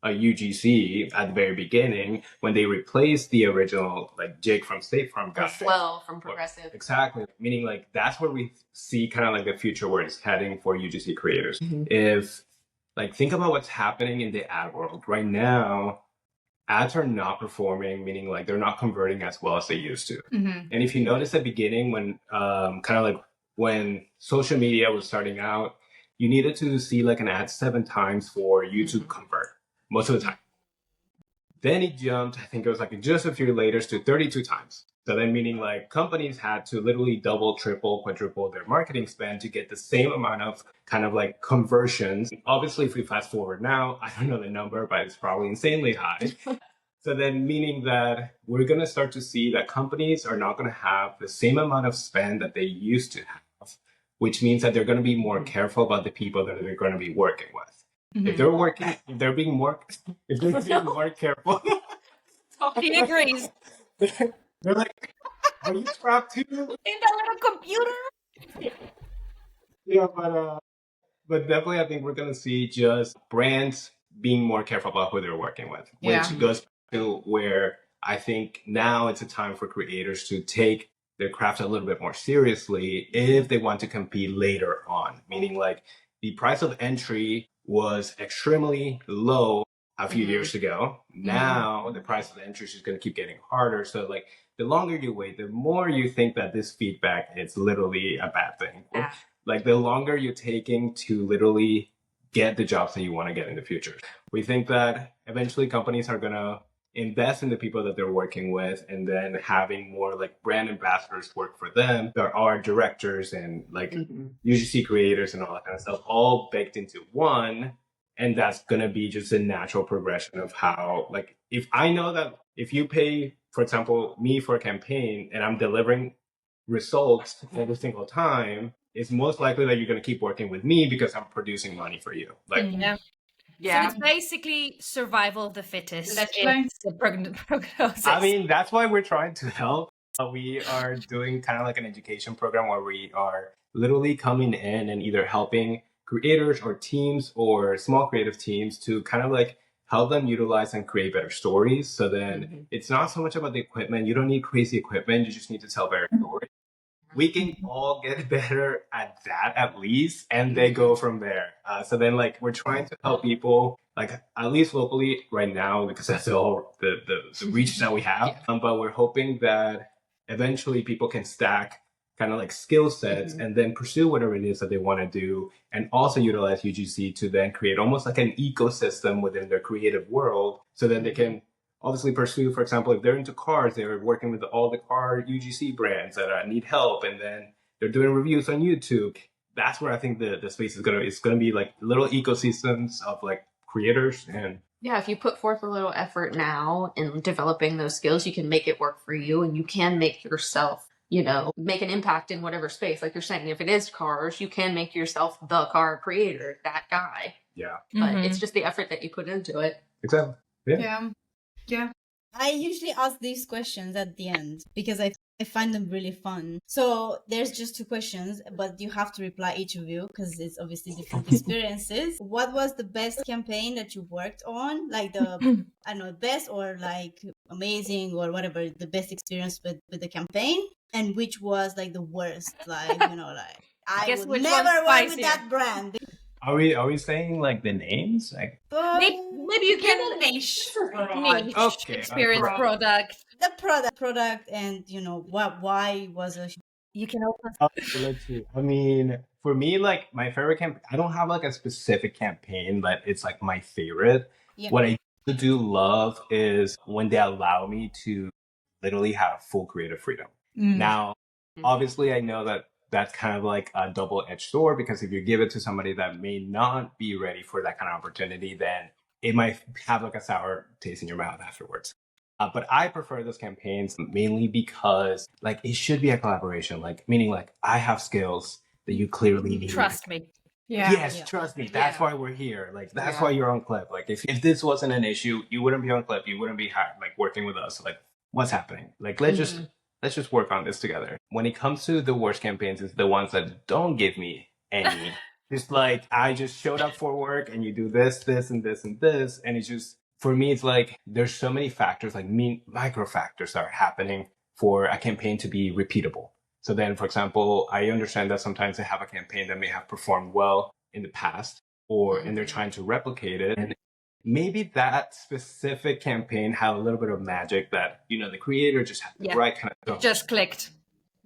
a UGC at the very beginning when they replaced the original like Jake from State Farm guy. Well, from Progressive. Exactly. Meaning like that's where we see kind of like the future where it's heading for UGC creators. If like, think about what's happening in the ad world right now. Ads are not performing, meaning like they're not converting as well as they used to. And if you notice at the beginning when kind of like when social media was starting out, you needed to see like an ad 7 times for you to convert most of the time. Then it jumped, I think it was like just a few later, to 32 times. So then meaning like companies had to literally double, triple, quadruple their marketing spend to get the same amount of kind of like conversions. Obviously, if we fast forward now, I don't know the number, but it's probably insanely high. So then meaning that we're going to start to see that companies are not going to have the same amount of spend that they used to have, which means that they're going to be more careful about the people that they're going to be working with. If they're being more careful. He agrees. They're like, are you trapped too? In that little computer? Yeah, but definitely I think we're going to see just brands being more careful about who they're working with, which goes to where I think now it's a time for creators to take their craft a little bit more seriously if they want to compete later on. Meaning like the price of entry was extremely low a few years ago. Now the price of entry is just going to keep getting harder. So like the longer you wait, the more you think that this feedback is literally a bad thing. Yeah. Like the longer you're taking to literally get the jobs that you want to get in the future. We think that eventually companies are going to invest in the people that they're working with and then having more like brand ambassadors work for them. There are directors and like UGC creators and all that kind of stuff all baked into one. And that's going to be just a natural progression of how, like, if I know that if you pay, for example, me for a campaign and I'm delivering results every single time, it's most likely that you're going to keep working with me because I'm producing money for you. Like, So it's basically survival of the fittest. It's the prognosis. I mean, that's why we're trying to help. We are doing kind of like an education program where we are literally coming in and either helping creators or teams or small creative teams to kind of like help them utilize and create better stories. So then it's not so much about the equipment. You don't need crazy equipment. You just need to tell better stories. We can all get better at that at least, and they go from there. So then like we're trying to help people like at least locally right now because that's all the reach that we have. But we're hoping that eventually people can stack kind of like skill sets and then pursue whatever it is that they want to do, and also utilize UGC to then create almost like an ecosystem within their creative world so that they can obviously pursue, for example, if they're into cars, they're working with all the car UGC brands that need help, and then they're doing reviews on YouTube. That's where I think the space is gonna be like little ecosystems of like creators. And yeah, if you put forth a little effort now in developing those skills, you can make it work for you, and you can make yourself, make an impact in whatever space. Like you're saying, if it is cars, you can make yourself the car creator, that guy. yeah, But it's just the effort that you put into it. exactly. Yeah. I usually ask these questions at the end because I find them really fun. So there's just 2 questions, but you have to reply each of you because it's obviously different experiences. What was the best campaign that you worked on? Like the, I don't know, best or like amazing or whatever, the best experience with the campaign? And which was like the worst? Like, like I Guess would which never one's work with spicier? that brand. Are we saying like the names? Like Maybe you can niche. Niche Okay, experience product. product. The product and why was a You can also Let's see. I mean, for me, like my favorite campaign, I don't have like a specific campaign, but it's like my favorite. Yeah. What I do love is when they allow me to literally have full creative freedom. Now, obviously, I know that that's kind of like a double-edged sword because if you give it to somebody that may not be ready for that kind of opportunity, then it might have like a sour taste in your mouth afterwards. But I prefer those campaigns mainly because like it should be a collaboration, like meaning like I have skills that you clearly need. trust me. Yeah. Yes, Yeah. trust me. That's Yeah. why we're here. Like that's Yeah. why you're on Clip. Like if this wasn't an issue, you wouldn't be on Clip. You wouldn't be hired, like working with us. Like what's happening? Like let's just work on this together. When it comes to the worst campaigns, it's the ones that don't give me any. Just like I just showed up for work and you do this, this, and this, and this, and it's just for me, it's like there's so many factors, like micro factors that are happening for a campaign to be repeatable. So then, for example, I understand that sometimes they have a campaign that may have performed well in the past, and they're trying to replicate it. And maybe that specific campaign had a little bit of magic that, the creator just had the Yeah. right kind of. Just clicked.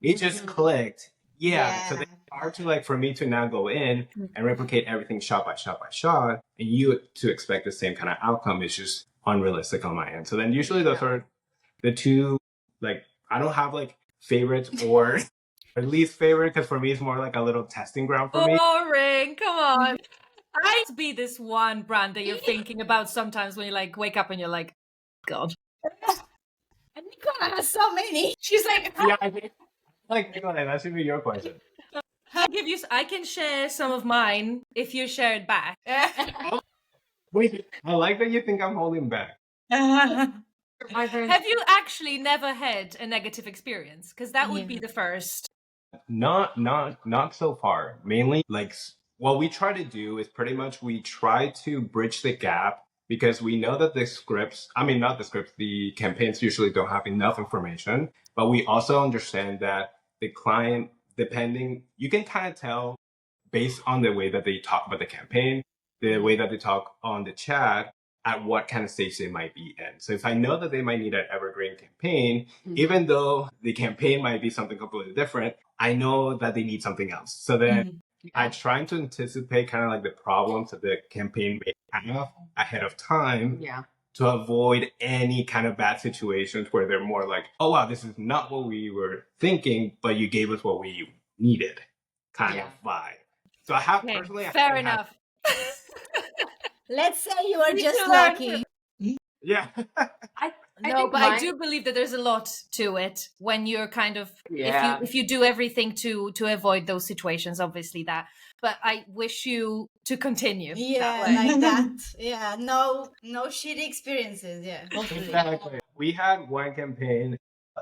It just clicked. Yeah. So Yeah. it's hard to like for me to now go in and replicate everything shot by shot by shot, and you to expect the same kind of outcome is just unrealistic on my end. So then usually those are the two, like I don't have like favorites or least favorite because for me it's more like a little testing ground for me. Boring. Come on. I'd be this one brand that you're thinking about sometimes when you like wake up and you're like, God. And Nicola has so many. She's like, Yeah, I think like Nicolai, that should be your question. I can share some of mine if you share it back. Wait, I like that you think I'm holding back. Have you actually never had a negative experience? Because that would be the first. Not so far. Mainly like what we try to do is pretty much we try to bridge the gap because we know that the campaigns usually don't have enough information, but we also understand that the client, you can kind of tell based on the way that they talk about the campaign, the way that they talk on the chat, at what kind of stage they might be in. So if I know that they might need an evergreen campaign, even though the campaign might be something completely different, I know that they need something else. So then I'm trying to anticipate kind of like the problems that the campaign may have ahead of time to avoid any kind of bad situations where they're more like, oh, wow, this is not what we were thinking, but you gave us what we needed kind of vibe. So I have personally... Fair enough. Let's say you are just too, lucky. Yeah. I do believe that there's a lot to it when you're kind of if you do everything to avoid those situations, obviously that. But I wish you to continue. Yeah, that way. like that. Yeah, no shitty experiences. Yeah, hopefully. Exactly. We had one campaign.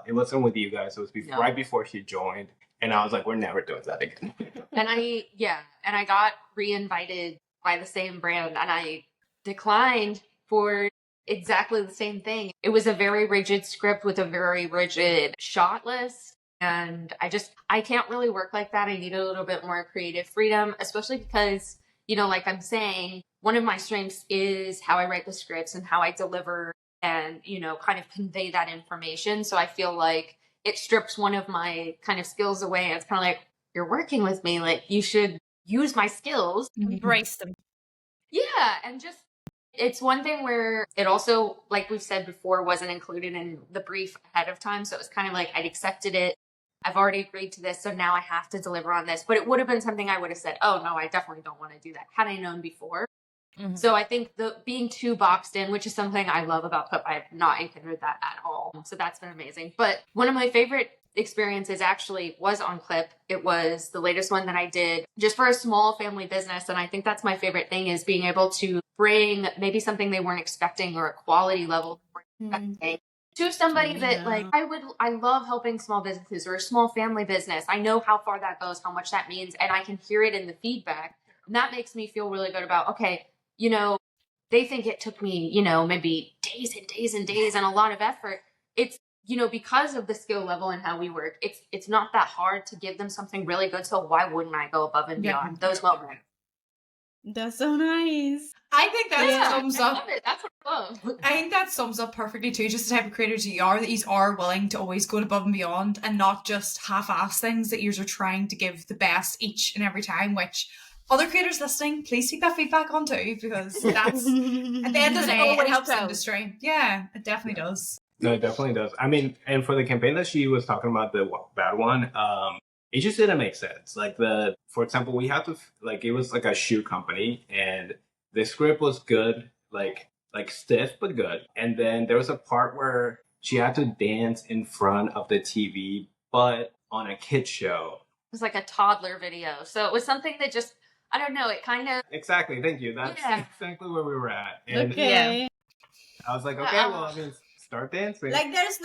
It wasn't with you guys. It was right before she joined, and I was like, "We're never doing that again." And I got re-invited by the same brand, and I declined for exactly the same thing. It was a very rigid script with a very rigid shot list. And I can't really work like that. I need a little bit more creative freedom, especially because, like I'm saying, one of my strengths is how I write the scripts and how I deliver and, kind of convey that information. So I feel like it strips one of my kind of skills away. It's kind of like, you're working with me, like you should use my skills. Embrace them. Yeah. And it's one thing where it also, like we've said before, wasn't included in the brief ahead of time. So it was kind of like I'd accepted it I've already agreed to this, so now I have to deliver on this. But it would have been something I would have said, oh no, I definitely don't want to do that, had I known before. Mhm. So I think the being too boxed in, which is something I love about Clip, I have not encountered that at all. So that's been amazing. But one of my favorite experiences actually was on Clip. It was the latest one that I did just for a small family business. And I think that's my favorite thing, is being able to bring maybe something they weren't expecting, or a quality level they weren't expecting, to somebody that like I love helping small businesses or a small family business. I know how far that goes, how much that means, and I can hear it in the feedback. And that makes me feel really good about, okay, you know, they think it took me, you know, maybe days and days and days and a lot of effort. It's, you know, because of the skill level and how we work, it's not that hard to give them something really good. So why wouldn't I go above and beyond those moments? That's so nice. I think that sums I up. love it. That's what I love. I think that sums up perfectly too, just the type of creators you are, that you are willing to always go above and beyond and not just half-ass things, that you are trying to give the best each and every time, which other creators listening, please take that feedback on too, because that's, at the end of the day, it helps the industry. Yeah, it definitely does. No, it definitely does. I mean, and for the campaign that she was talking about, the bad one, it just didn't make sense. Like for example, we had to, like, it was like a shoe company, and the script was good, like stiff but good. And then there was a part where she had to dance in front of the TV, but on a kid show. It was like a toddler video. So it was something that just, I don't know, it kind of... Exactly, thank you. That's exactly where we were at. And Okay. I was like, okay, well, I mean, start dancing. Like there's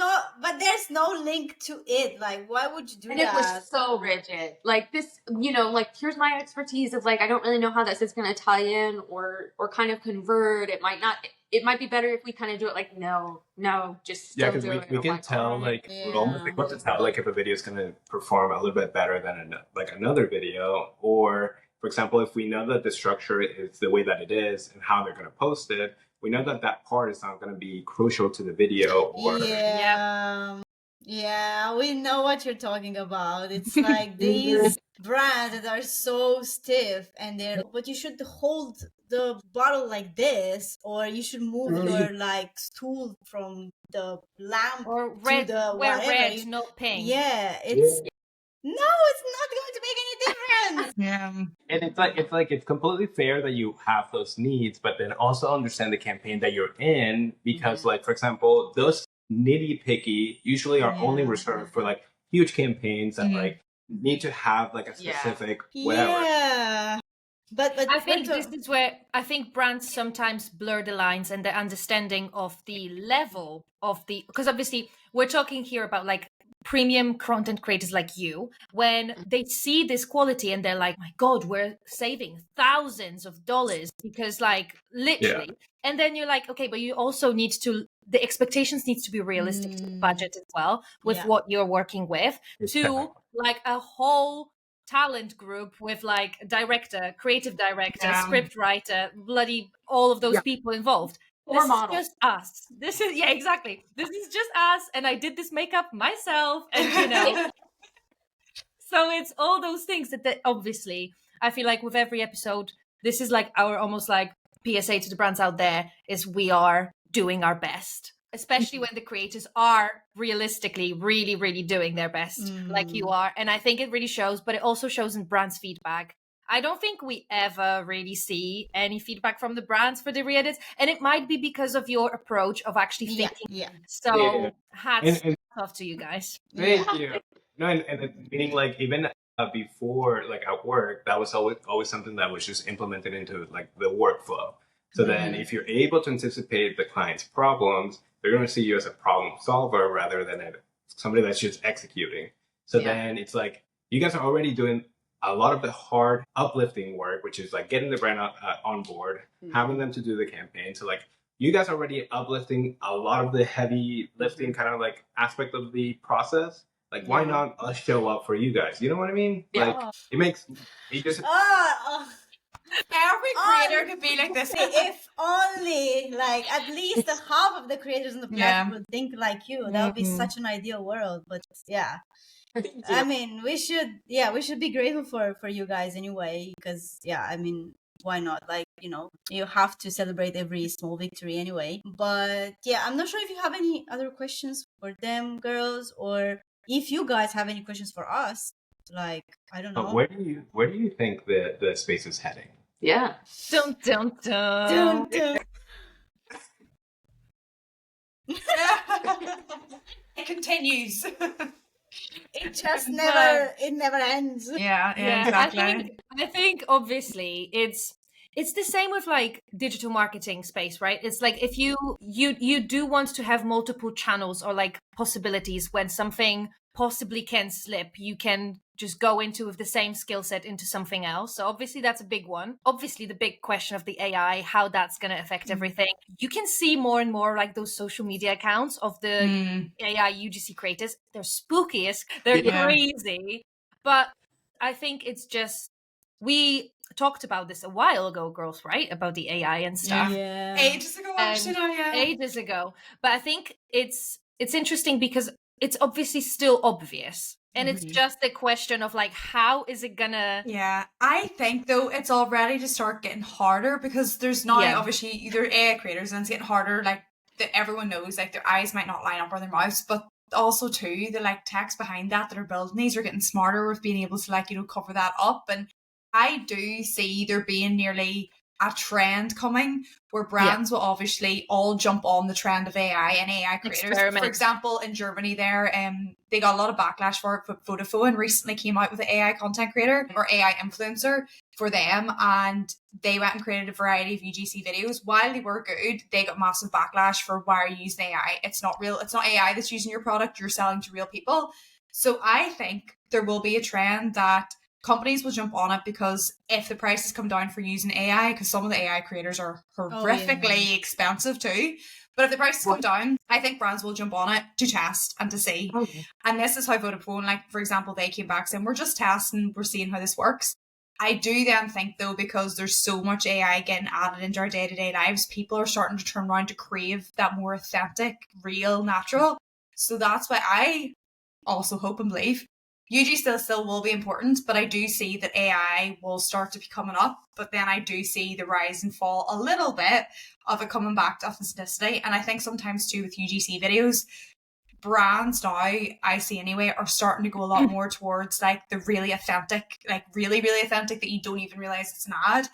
no link to it. Like, why would you do And that? it was so rigid. Like this, you know, like here's my expertise of like, I don't really know how this is going to tie in or kind of convert. It might be better if we kind of do it like, no, just still because do it. we can tell, like, we're almost able to tell, like, if a video is going to perform a little bit better than another video. Or, for example, if we know that the structure is the way that it is and how they're going to post it, we know that that part is not going to be crucial to the video. Or yeah, we know what you're talking about. It's like these brands that are so stiff, and but you should hold the bottle like this, or you should move your like stool from the lamp Or to red, the wear whatever. red, not pink. Yeah, it's not going to make any difference. Yeah. And it's completely fair that you have those needs, but then also understand the campaign that you're in, because like, for example, those nitty picky usually are only reserved for like huge campaigns that like need to have like a specific whatever. Yeah. But I think this is where I think brands sometimes blur the lines and the understanding of the level of the, because obviously we're talking here about like premium content creators like you, when they see this quality and they're like, my God, we're saving thousands of dollars, because like literally, and then you're like, okay, but you also need to, the expectations needs to be realistic to the budget as well with what you're working with, to like a whole talent group with like director, creative director, script writer, bloody all of those people involved. This is just us. This is exactly. This is just us, and I did this makeup myself, and you know. So it's all those things that obviously I feel like with every episode, this is like our almost like PSA to the brands out there, is we are doing our best, especially when the creators are realistically really, really doing their best, like you are. And I think it really shows, but it also shows in brands' feedback. I don't think we ever really see any feedback from the brands for the re-edits, and it might be because of your approach of actually thinking. So hats off to you guys. Thank you. No, and meaning like even before, like at work, that was always something that was just implemented into like the workflow. So then if you're able to anticipate the client's problems, they're going to see you as a problem solver rather than somebody that's just executing. So then it's like you guys are already doing a lot of the hard uplifting work, which is like getting the brand on board, having them to do the campaign. So like you guys are already uplifting a lot of the heavy lifting kind of like aspect of the process. Like, why not us show up for you guys? You know what I mean? Like, it just... Every creator could be like this. If only, like, at least half of the creators on the platform would think like you. That would be such an ideal world. But I mean, we should be grateful for you guys anyway. Because I mean, why not? Like, you know, you have to celebrate every small victory anyway. But I'm not sure if you have any other questions for them, girls, or if you guys have any questions for us, like, I don't know. Where do you think the space is heading? Yeah. Dun, dun, dun. Dun, dun. It continues. It just never ends. Yeah, Yeah, exactly. I think obviously it's the same with like digital marketing space, right? It's like if you do want to have multiple channels or like possibilities when something possibly can slip, you can just go into with the same skill set into something else. So obviously that's a big one. Obviously the big question of the AI, how that's going to affect everything. You can see more and more like those social media accounts of the AI UGC creators. They're spooky, they're Yeah. crazy. But I think it's just, we talked about this a while ago, girls, right? About the AI and stuff. Yeah. Ages ago, actually, now, yeah. Ages ago. But I think it's interesting because it's obviously still obvious. And it's just a question of like, how is it gonna... Yeah, I think though it's already to start getting harder because there's now obviously either AI creators and it's getting harder, like that everyone knows like their eyes might not line up on their mouths, but also too the like techs behind that are building these are getting smarter with being able to like, you know, cover that up. And I do see there being nearly a trend coming where brands will obviously all jump on the trend of AI and AI creators. Experiment. For example, in Germany there, they got a lot of backlash for it, but Vodafone recently came out with an AI content creator or AI influencer for them, and they went and created a variety of UGC videos. While they were good, they got massive backlash for why are you using AI? It's not real. It's not AI that's using your product. You're selling to real people. So I think there will be a trend that companies will jump on it because if the prices come down for using AI, because some of the AI creators are horrifically expensive too, but if the prices come down, I think brands will jump on it to test and to see. And this is how Vodafone, like for example, they came back saying, we're just testing, we're seeing how this works. I do then think though, because there's so much AI getting added into our day-to-day lives, people are starting to turn around to crave that more authentic, real, natural. So that's why I also hope and believe UG still will be important, but I do see that AI will start to be coming up. But then I do see the rise and fall a little bit of it coming back to authenticity. And I think sometimes too with UGC videos, brands now, I see anyway, are starting to go a lot more towards like the really authentic, like really, really authentic that you don't even realize it's an ad.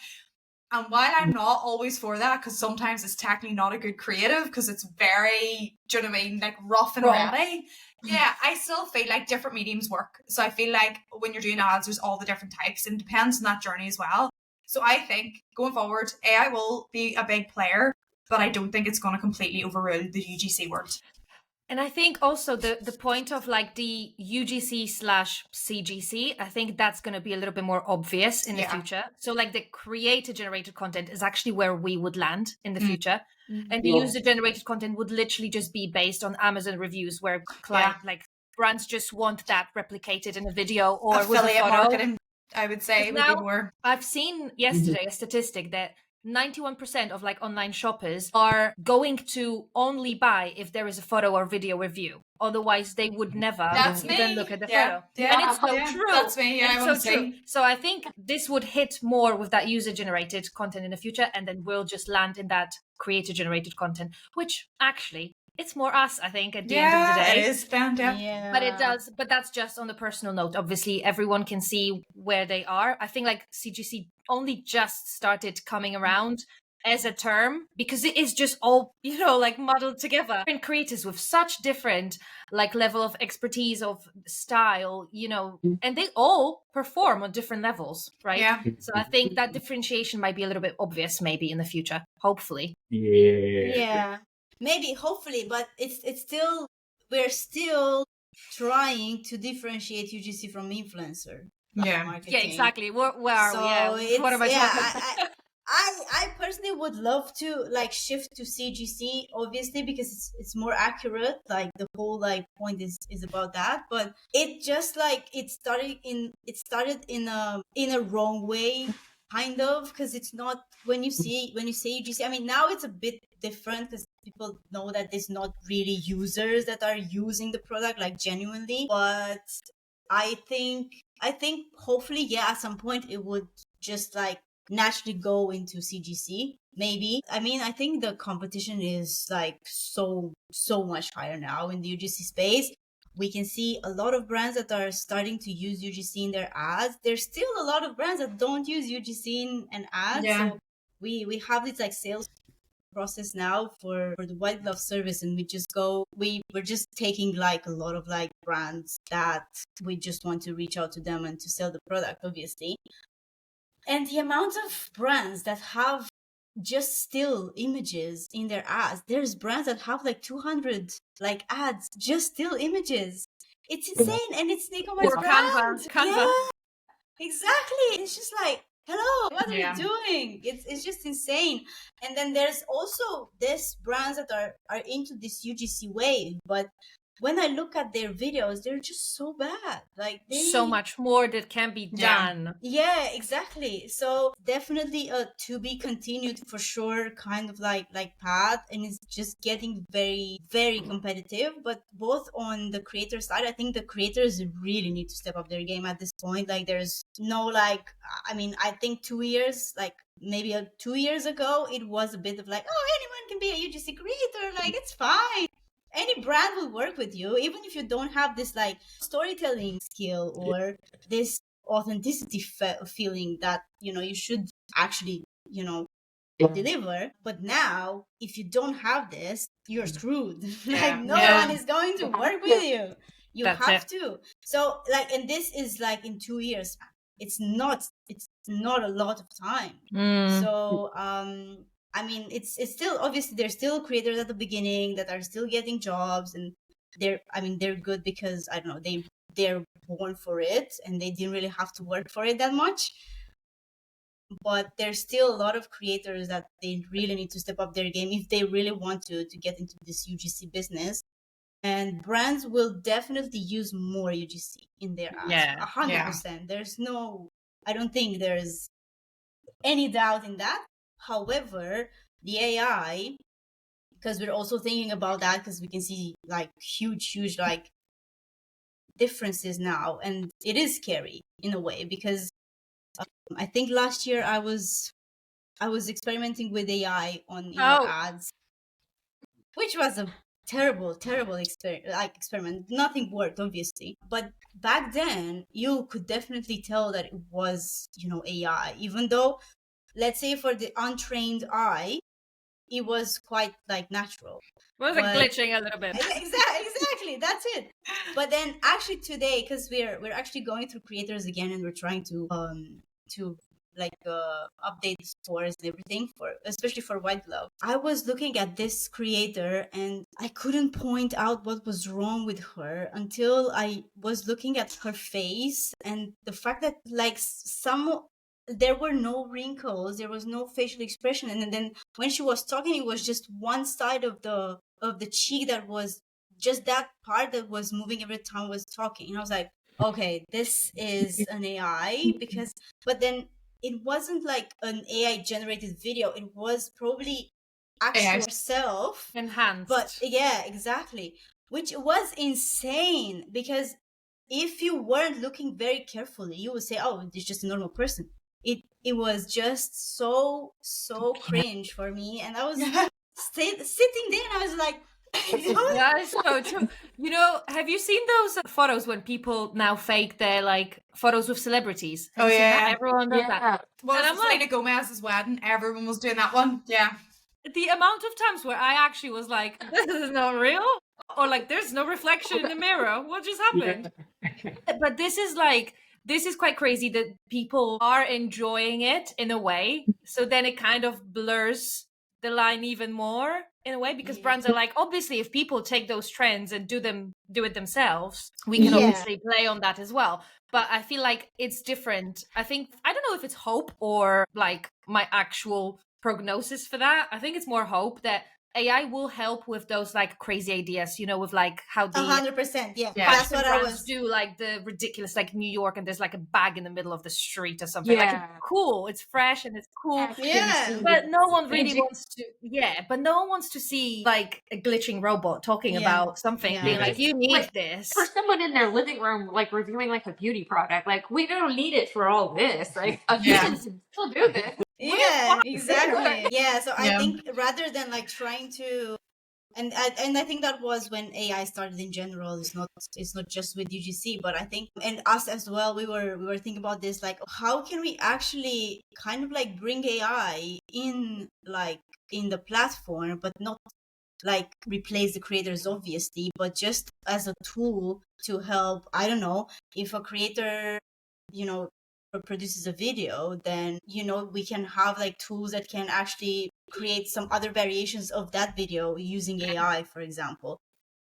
And while I'm not always for that, because sometimes it's technically not a good creative, because it's very, do you know what I mean, like rough and ready. Yeah, I still feel like different mediums work. So I feel like when you're doing ads, there's all the different types and it depends on that journey as well. So I think going forward, AI will be a big player, but I don't think it's going to completely overrule the UGC world. And I think also the point of like the UGC/CGC, I think that's going to be a little bit more obvious in the future. So like the creator generated content is actually where we would land in the future. And the user generated content would literally just be based on Amazon reviews where client like brands just want that replicated in a video or affiliate with a photo. Marketing, I would say would be more. I've seen yesterday a statistic that 91% of like online shoppers are going to only buy if there is a photo or video review. Otherwise, they would never even look at the photo. Yeah, and it's so true. That's me. Yeah, it's so true. So I think this would hit more with that user-generated content in the future, and then we'll just land in that creator-generated content, which actually it's more us, I think, at the end of the day. It is found, But that's just on the personal note. Obviously, everyone can see where they are. I think like CGC only just started coming around as a term because it is just all, you know, like muddled together. And creators with such different like level of expertise, of style, you know, and they all perform on different levels, right? Yeah. So I think that differentiation might be a little bit obvious maybe in the future, hopefully. Yeah. Maybe, hopefully, but we're still trying to differentiate UGC from influencer marketing. Yeah, exactly. Where are we? What am I talking about? I personally would love to like shift to CGC, obviously, because it's more accurate. Like the whole like point is about that, but it just like it started in a wrong way, kind of, because it's not when you say UGC. I mean, now it's a bit different because people know that there's not really users that are using the product like genuinely. But I think hopefully, at some point it would just like naturally go into CGC. Maybe. I mean, I think the competition is like so much higher now in the UGC space. we can see a lot of brands that are starting to use UGC in their ads. There's still a lot of brands that don't use UGC in an ad. Yeah. So we have this like sales process now for the white glove service, and we're just taking like a lot of like brands that we just want to reach out to them and to sell the product, obviously. And the amount of brands that have just still images in their ads, there's brands that have like 200 like ads, just still images. It's insane. And it's Nico's Or brand. Canva. Yeah, exactly. It's just like, hello, what are Yeah. you doing? It's just insane. And then there's also this brands that are into this UGC wave, but when I look at their videos, they're just so bad. Like So much more that can be Yeah. done. Yeah, exactly. So definitely a to be continued for sure kind of like path, and it's just getting very, very competitive. But both on the creator side, I think the creators really need to step up their game at this point. Like there's no like, I mean, I think 2 years, like maybe 2 years ago, it was a bit of like, oh, anyone can be a UGC creator, like it's fine. Any brand will work with you, even if you don't have this like storytelling skill or this authenticity feeling that you should actually deliver. But now, if you don't have this, you're screwed. Like no Yeah. one is going to work with you. You That's have to. So like, and this is like in 2 years. It's not a lot of time. Mm. So I mean, it's still, obviously there's still creators at the beginning that are still getting jobs, and they're good because I don't know, they're born for it and they didn't really have to work for it that much. But there's still a lot of creators that they really need to step up their game if they really want to get into this UGC business. And brands will definitely use more UGC in their ads. Yeah, 100%. There's no, I don't think there's any doubt in that. However, the AI, because we're also thinking about that, because we can see like huge like differences now, and it is scary in a way, because I think last year I was experimenting with AI on ads, which was a terrible experiment. Nothing worked, obviously, but back then you could definitely tell that it was AI, even though, let's say, for the untrained eye, it was quite like natural. It was like glitching a little bit. Exactly, that's it. But then actually today, because we're actually going through creators again, and we're trying to update the stores and everything, especially for white glove. I was looking at this creator and I couldn't point out what was wrong with her until I was looking at her face, and the fact that like there were no wrinkles, there was no facial expression, and then when she was talking, it was just one side of the cheek that was just that part that was moving every time I was talking. And I was like, okay, this is an AI, but then it wasn't like an AI generated video. It was probably actual herself enhanced. But yeah, exactly, which was insane, because if you weren't looking very carefully, you would say, oh, it's just a normal person. It was just so cringe for me, and I was sitting there and I was like, that is so true. Have you seen those photos when people now fake their like photos with celebrities? Have you seen that? Everyone does that. Well, and I'm like, Selena Gomez's wedding, everyone was doing that one. Yeah. The amount of times where I actually was like, this is not real, or like, there's no reflection in the mirror. What just happened? But this is quite crazy that people are enjoying it in a way. So then it kind of blurs the line even more in a way, because brands are like, obviously, if people take those trends and do it themselves, we can obviously play on that as well. But I feel like it's different. I don't know if it's hope or like my actual prognosis for that. I think it's more hope that AI will help with those like crazy ideas, with like how the 100%, yeah. That's what I was do, like the ridiculous, like New York, and there's like a bag in the middle of the street or something. Like, it's cool, it's fresh, and it's cool. Yeah, but no one really wants to. Yeah, but no one wants to see like a glitching robot talking about something, being like, "You need this." For someone in their living room, like reviewing like a beauty product, like we don't need it for all this. Like, you can still do this. Yeah, exactly. Yeah, so I think rather than like trying to And I think that was when AI started in general. It's not just with UGC, but I think, and us as well, we were thinking about this, like, how can we actually kind of like bring AI in, like, in the platform, but not like replace the creators obviously, but just as a tool to help. I don't know, if a creator, you know, produces a video, then, you know, we can have like tools that can actually create some other variations of that video using AI, for example.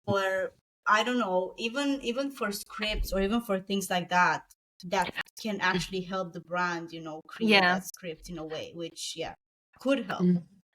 Or I don't know, even for scripts or even for things like that can actually help the brand, you know, create that script in a way which could help.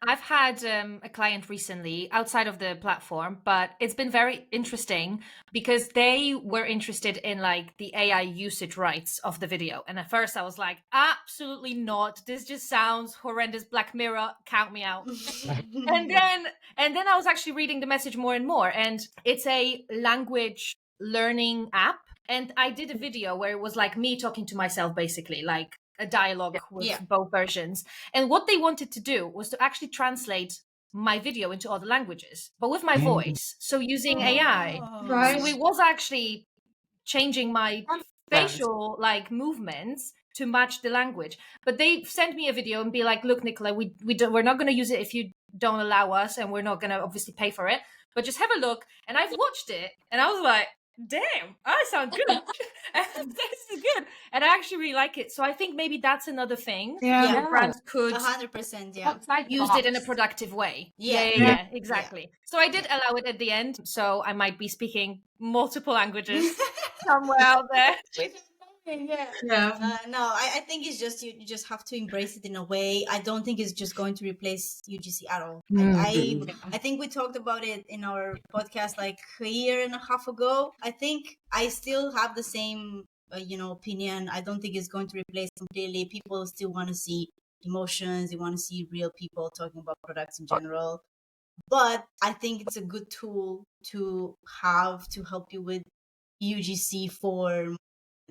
I've had a client recently outside of the platform, but it's been very interesting because they were interested in like the AI usage rights of the video. And at first I was like, absolutely not. This just sounds horrendous. Black Mirror, count me out. and then I was actually reading the message more and more. And it's a language learning app. And I did a video where it was like me talking to myself, basically, like a dialogue with both versions. And what they wanted to do was to actually translate my video into other languages, but with my voice. So using AI. Right. So it was actually changing my facial like movements to match the language. But they sent me a video and be like, look, Nicola, we're not going to use it if you don't allow us, and we're not going to obviously pay for it, but just have a look. And I've watched it and I was like, damn, I sound good. And this is good. And I actually really like it. So I think maybe that's another thing. Brands could 100%, use it in a productive way. Yeah, exactly. So I did allow it at the end. So I might be speaking multiple languages somewhere out there. No, I think it's just you just have to embrace it in a way. I don't think it's just going to replace UGC at all. I think we talked about it in our podcast like a year and a half ago. I think I still have the same opinion. I don't think it's going to replace completely. People still want to see emotions. They want to see real people talking about products in general. But I think it's a good tool to have to help you with UGC form.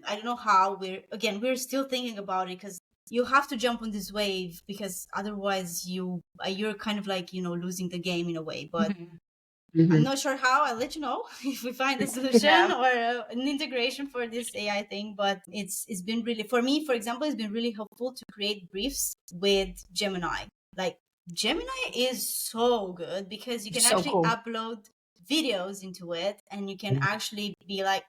I don't know how. We're still thinking about it, because you have to jump on this wave, because otherwise you're kind of like, losing the game in a way. But I'm not sure how. I'll let you know if we find a solution or an integration for this AI thing. But it's been really, for me, for example, it's been really helpful to create briefs with Gemini. Like, Gemini is so good because you can actually upload videos into it, and you can actually be like,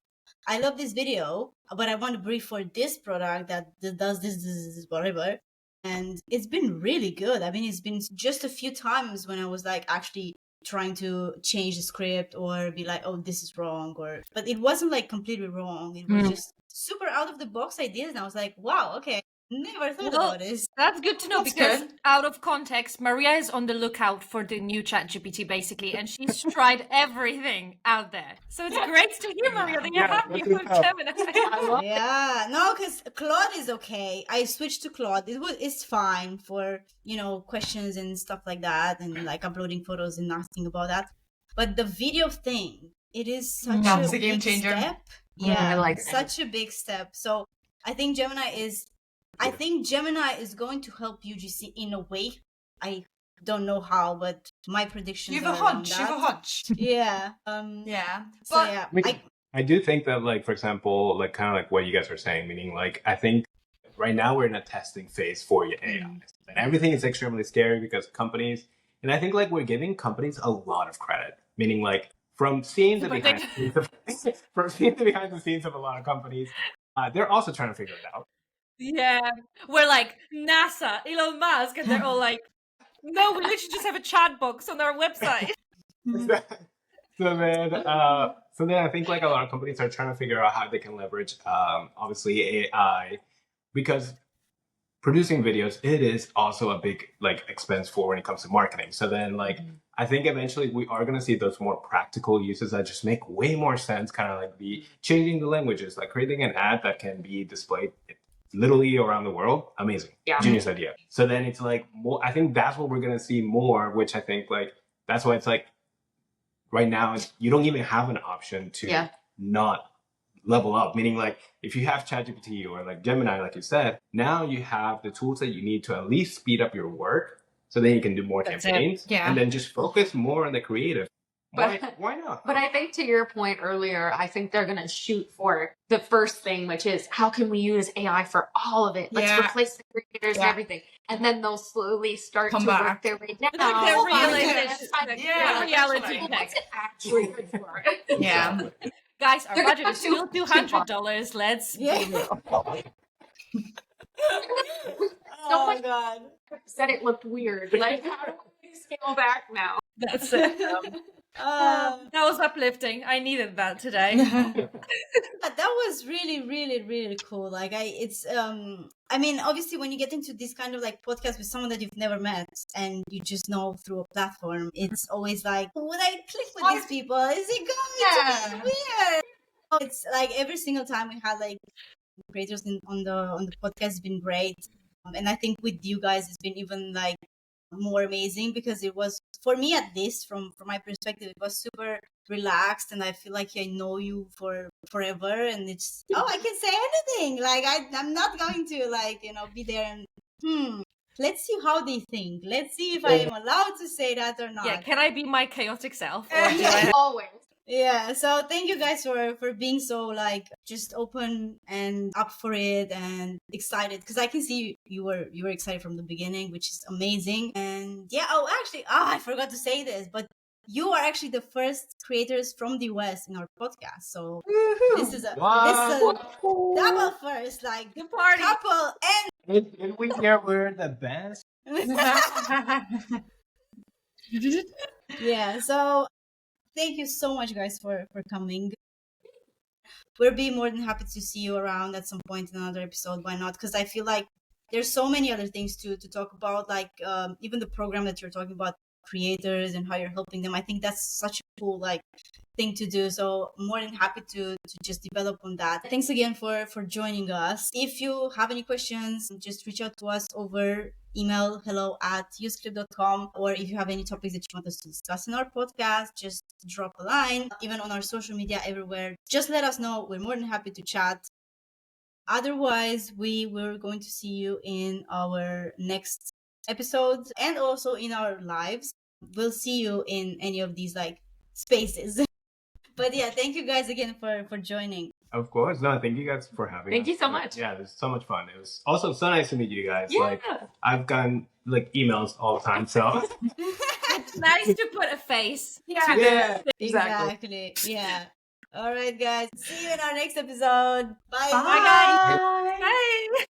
I love this video, but I want a brief for this product that does this, whatever. And it's been really good. I mean, it's been just a few times when I was like actually trying to change the script or be like, oh, this is wrong, but it wasn't like completely wrong. It was just super out of the box ideas. And I was like, wow, okay. Never thought about this. That's good to know, because out of context, Maria is on the lookout for the new ChatGPT, basically, and she's tried everything out there. So it's great to hear, Maria, that you're happy with Gemini. No, because Claude is okay. I switched to Claude. It's fine for questions and stuff like that, and like uploading photos and asking about that. But the video thing, it is such a game changer. Step. Yeah, I like such a big step. So I think Gemini is going to help UGC in a way. I don't know how, but my predictions You have a hunch. Yeah. I do think that, like, for example, like kind of like what you guys are saying, meaning like, I think right now we're in a testing phase for AI. And everything is extremely scary because companies, and I think like we're giving companies a lot of credit, meaning like from seeing the behind the scenes of a lot of companies, they're also trying to figure it out. Yeah, we're like NASA, Elon Musk, and they're all like, no, we literally just have a chat box on our website. So then I think like a lot of companies are trying to figure out how they can leverage obviously AI, because producing videos, it is also a big like expense for when it comes to marketing. So then like I think eventually we are going to see those more practical uses that just make way more sense, kind of like the changing the languages, like creating an ad that can be displayed literally around the world. Amazing. Genius idea. So then it's like more, I think that's what we're going to see more, which I think like that's why it's like right now you don't even have an option to not level up, meaning like if you have ChatGPT or like Gemini, like you said, now you have the tools that you need to at least speed up your work, so then you can do more campaigns and then just focus more on the creative. Why not? But I think to your point earlier, I think they're going to shoot for the first thing, which is how can we use AI for all of it? Let's replace the creators and everything. And then they'll slowly start Come to back. work their way down. Their Reality reality what's check. it actually good for? Yeah. Guys, our They're budget gonna is still do $200. Let's Yeah. be real. Oh God. Said it looked weird. Like, how do we scale back now? That's it. That was uplifting. I needed that today. That was really, really, really cool. Like I mean, obviously when you get into this kind of like podcast with someone that you've never met and you just know through a platform, it's always like, would I click with these people? Is it going to be weird? It's like every single time we had like creators on the podcast has been great. And I think with you guys it's been even like more amazing because it was, for me at least, from my perspective, it was super relaxed and I feel like I know you for forever and it's I can say anything, like I'm not going to like be there and let's see how they think, let's see if I am allowed to say that or not. Yeah, can I be my chaotic self? Or do I Always. Yeah, so thank you guys for being so like just open and up for it and excited, because I can see you were excited from the beginning, which is amazing. And yeah, I forgot to say this, but you are actually the first creators from the US in our podcast. So this is a double first, like the party? couple Did we hear we're the best? yeah, so thank you so much, guys, for coming. We'll be more than happy to see you around at some point in another episode. Why not? Because I feel like there's so many other things to talk about, like even the program that you're talking about, creators and how you're helping them. I think that's such a cool like thing to do. So more than happy to just develop on that. Thanks again for joining us. If you have any questions, just reach out to us over email hello@useclip.com, or if you have any topics that you want us to discuss in our podcast, just drop a line. Even on our social media everywhere, just let us know. We're more than happy to chat. Otherwise, we're going to see you in our next episodes and also in our lives. We'll see you in any of these like spaces. But yeah, thank you guys again for joining. Of course. No, thank you guys for having us. Thank you so much. Yeah, it was so much fun. It was also so nice to meet you guys. Yeah. Like I've gotten like emails all the time, so It's nice to put a face. yeah. Exactly. Yeah. All right, guys. See you in our next episode. Bye. Bye, guys. Bye.